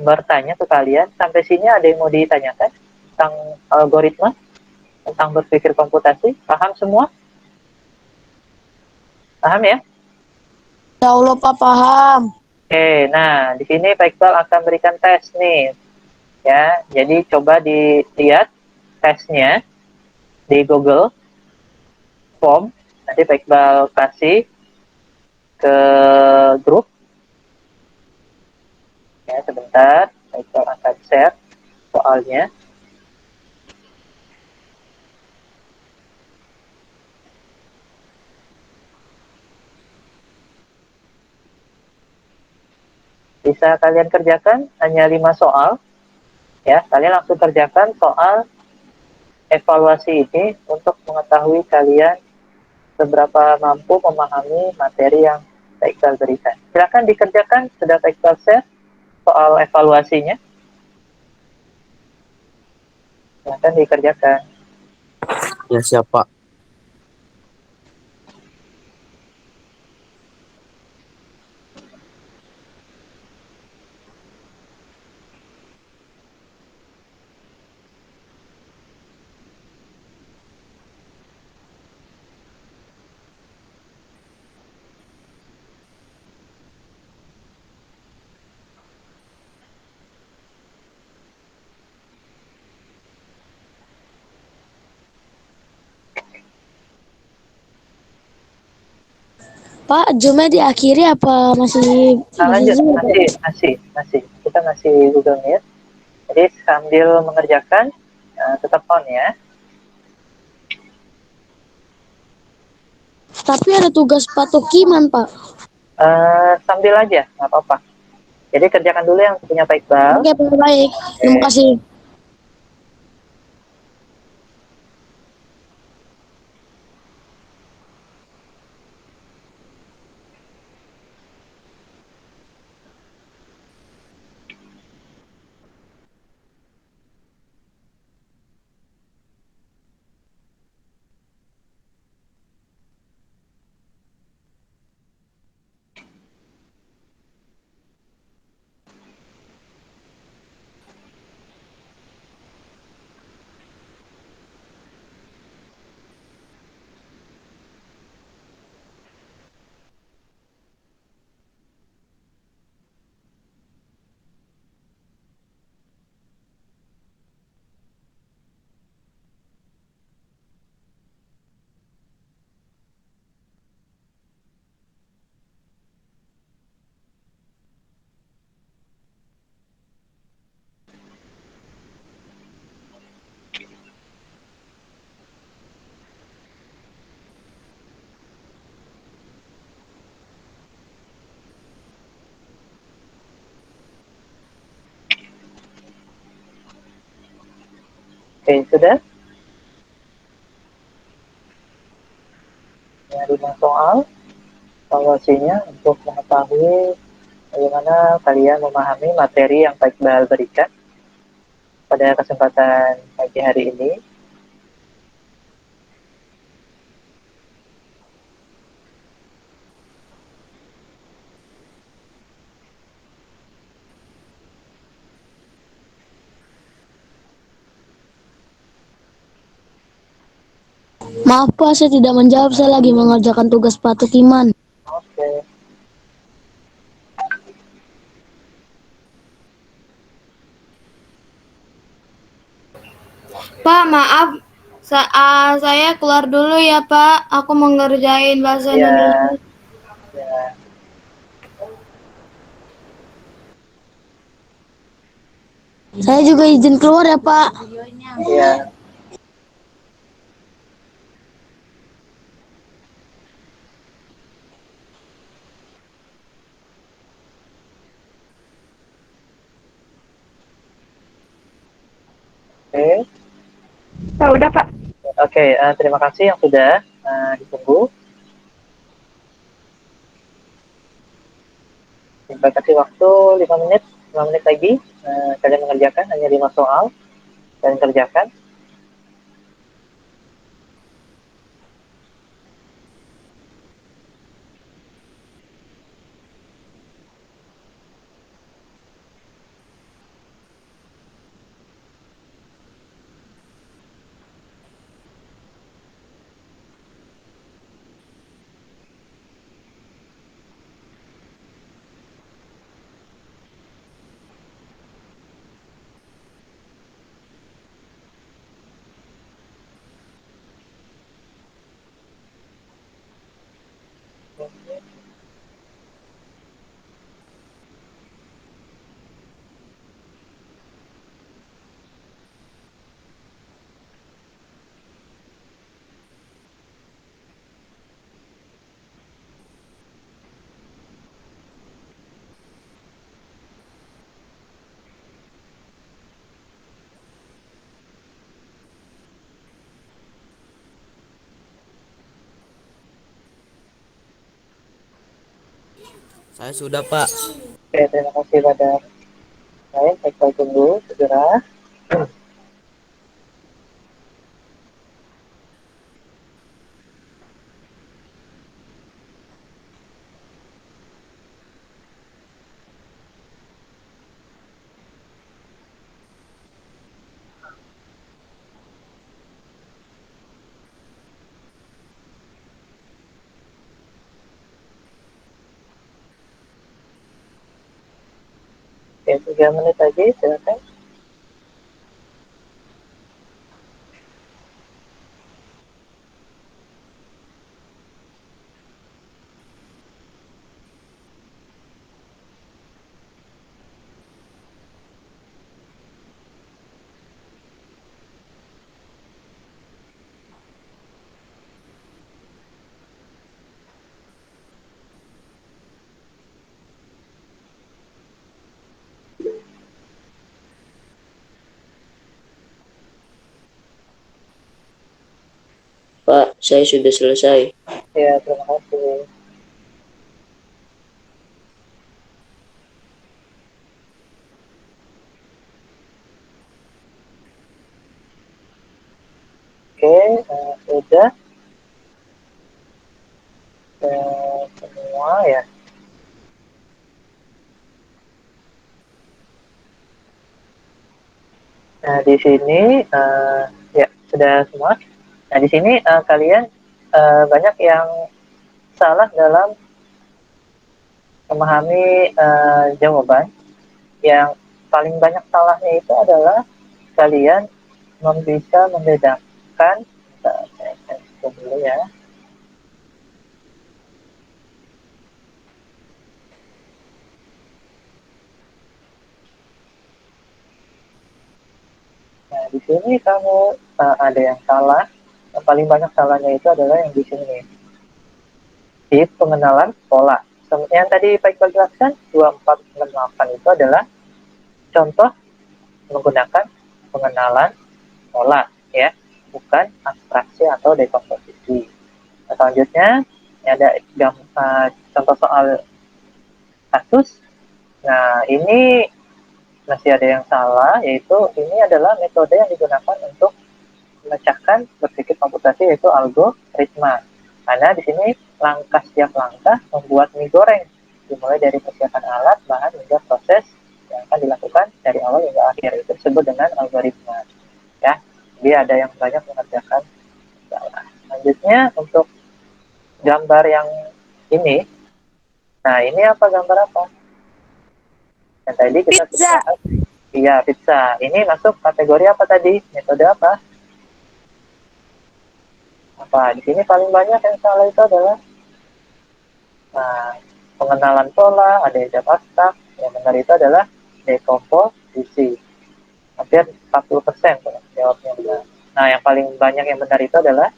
bertanya ke kalian. Sampai sini ada yang mau ditanyakan tentang algoritma, tentang berpikir komputasi? Paham semua? Paham ya? Ya Allah, Pak, paham. Oke, nah di sini Pak Iqbal akan berikan tes nih, ya. Jadi coba dilihat tesnya di Google Form. Nanti Pak Iqbal kasih ke grup. Ya, sebentar. Pak Iqbal akan share soalnya. Bisa kalian kerjakan hanya 5 soal. Ya, kalian langsung kerjakan soal evaluasi ini untuk mengetahui kalian seberapa mampu memahami materi yang Pak Iqbal berikan. Silakan dikerjakan, sudah Pak Iqbal share soal evaluasinya. Silakan dikerjakan. Ya siapa? Pak, jamnya diakhiri apa masih Nah, masih lanjut, Zoom? masih. Kita masih Google Meet. Jadi sambil mengerjakan, tetap on ya. Tapi ada tugas Pak Tokiman, Pak. Sambil aja, nggak apa-apa. Jadi kerjakan dulu yang punya Pak Iqbal. Oke, Pak, baik. Terima Oke. kasih. Oke, sudah? Ya, 5 soal. Evaluasinya untuk mengetahui bagaimana kalian memahami materi yang Pak Iqbal berikan pada kesempatan pagi hari ini. Maaf, Pak, saya tidak menjawab. Saya lagi mengerjakan tugas Pak Tokiman. Oke. Pak, maaf. Saya keluar dulu ya, Pak. Aku mau ngerjain bahasa Ya, Indonesia. ya. Saya juga izin keluar ya, Pak. Iya. Oke. Oh, udah, Pak. Oke, terima kasih yang sudah ditunggu. Kita kasih waktu 5 menit, 5 menit lagi. Kalian mengerjakan hanya 5 soal. Kalian kerjakan. Saya sudah, Pak. Oke, terima kasih pada saya. Saya tunggu segera. Oke, 3 menit lagi, silakan. Pak, saya sudah selesai. Ya, terima kasih. Oke, sudah semua ya. Nah, di sini ya sudah semua. Nah, di sini kalian banyak yang salah dalam memahami jawaban. Yang paling banyak salahnya itu adalah kalian bisa membedakan. Saya hitung dulu ya. Nah, di sini kamu ada yang salah. Yang paling banyak salahnya itu adalah yang di sini. Di pengenalan pola. Yang tadi Pak Iqbal jelaskan, 2498 itu adalah contoh menggunakan pengenalan pola, ya, bukan abstraksi atau dekomposisi. Nah, selanjutnya, ini ada contoh soal kasus. Nah, ini masih ada yang salah, yaitu ini adalah metode yang digunakan untuk memecahkan berpikir komputasi, yaitu algoritma. Karena di sini langkah setiap langkah membuat mie goreng, dimulai dari persiapan alat, bahan, hingga proses yang akan dilakukan dari awal hingga akhir. Itu disebut dengan algoritma. Ya, jadi ada yang banyak mengerjakan salah. Selanjutnya untuk gambar yang ini, nah ini apa, gambar apa? Yang tadi kita Pizza. bahas, iya, pizza. Ini masuk kategori apa tadi? Metode apa? Apa? Di sini paling banyak yang salah itu adalah pengenalan pola, ada ejab abstrak. Yang benar itu adalah dekomposisi. hampir 40% jawabnya benar. Nah, yang paling banyak yang benar itu adalah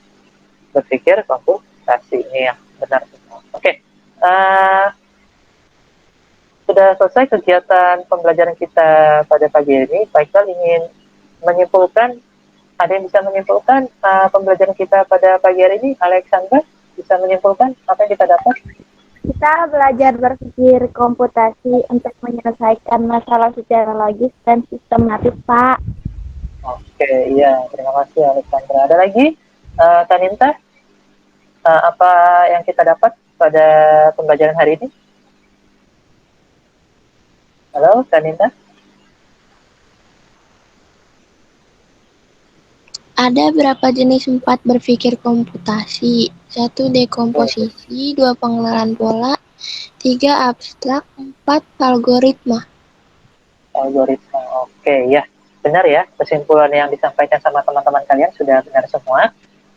berpikir komputasi. Ini yang benar semua. Oke. Sudah selesai kegiatan pembelajaran kita pada pagi ini. Pak Iqbal ingin menyimpulkan, ada yang bisa menyimpulkan pembelajaran kita pada pagi hari ini? Alexander bisa menyimpulkan apa yang kita dapat? Kita belajar berpikir komputasi untuk menyelesaikan masalah secara logis dan sistematis, Pak. Oke, iya. Terima kasih Alexandra. Ada lagi? Taninta, apa yang kita dapat pada pembelajaran hari ini? Halo, Taninta? Ada berapa jenis 4 berpikir komputasi? 1 dekomposisi, 2 pengenalan pola, 3 abstrak, 4 algoritma. Algoritma. Oke, ya. Benar ya, kesimpulan yang disampaikan sama teman-teman kalian sudah benar semua.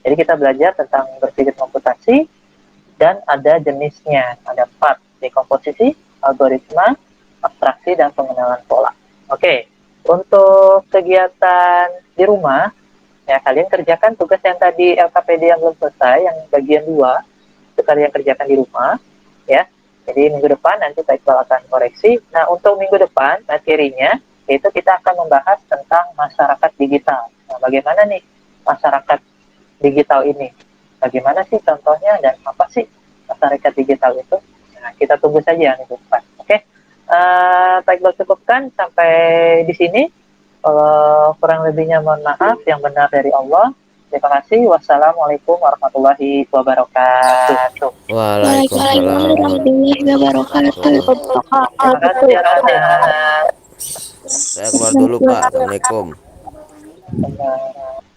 Jadi kita belajar tentang berpikir komputasi dan ada jenisnya. Ada 4, dekomposisi, algoritma, abstraksi, dan pengenalan pola. Oke, untuk kegiatan di rumah, ya kalian kerjakan tugas yang tadi LKPD yang belum selesai, yang bagian 2, itu kalian kerjakan di rumah, ya. Jadi minggu depan nanti Pak Iqbal akan koreksi. Nah, untuk minggu depan materinya, itu kita akan membahas tentang masyarakat digital. Nah, bagaimana nih masyarakat digital ini? Bagaimana sih contohnya dan apa sih masyarakat digital itu? Nah, kita tunggu saja minggu depan. Oke, Pak Iqbal cukupkan sampai di sini. Kurang lebihnya mohon maaf, yang benar dari Allah. Terima kasih. Wassalamualaikum warahmatullahi wabarakatuh. Waalaikumsalam Warahmatullahi wabarakatuh. Terima kasih anak-anak. Saya keluar dulu Pak. Assalamualaikum. Benar.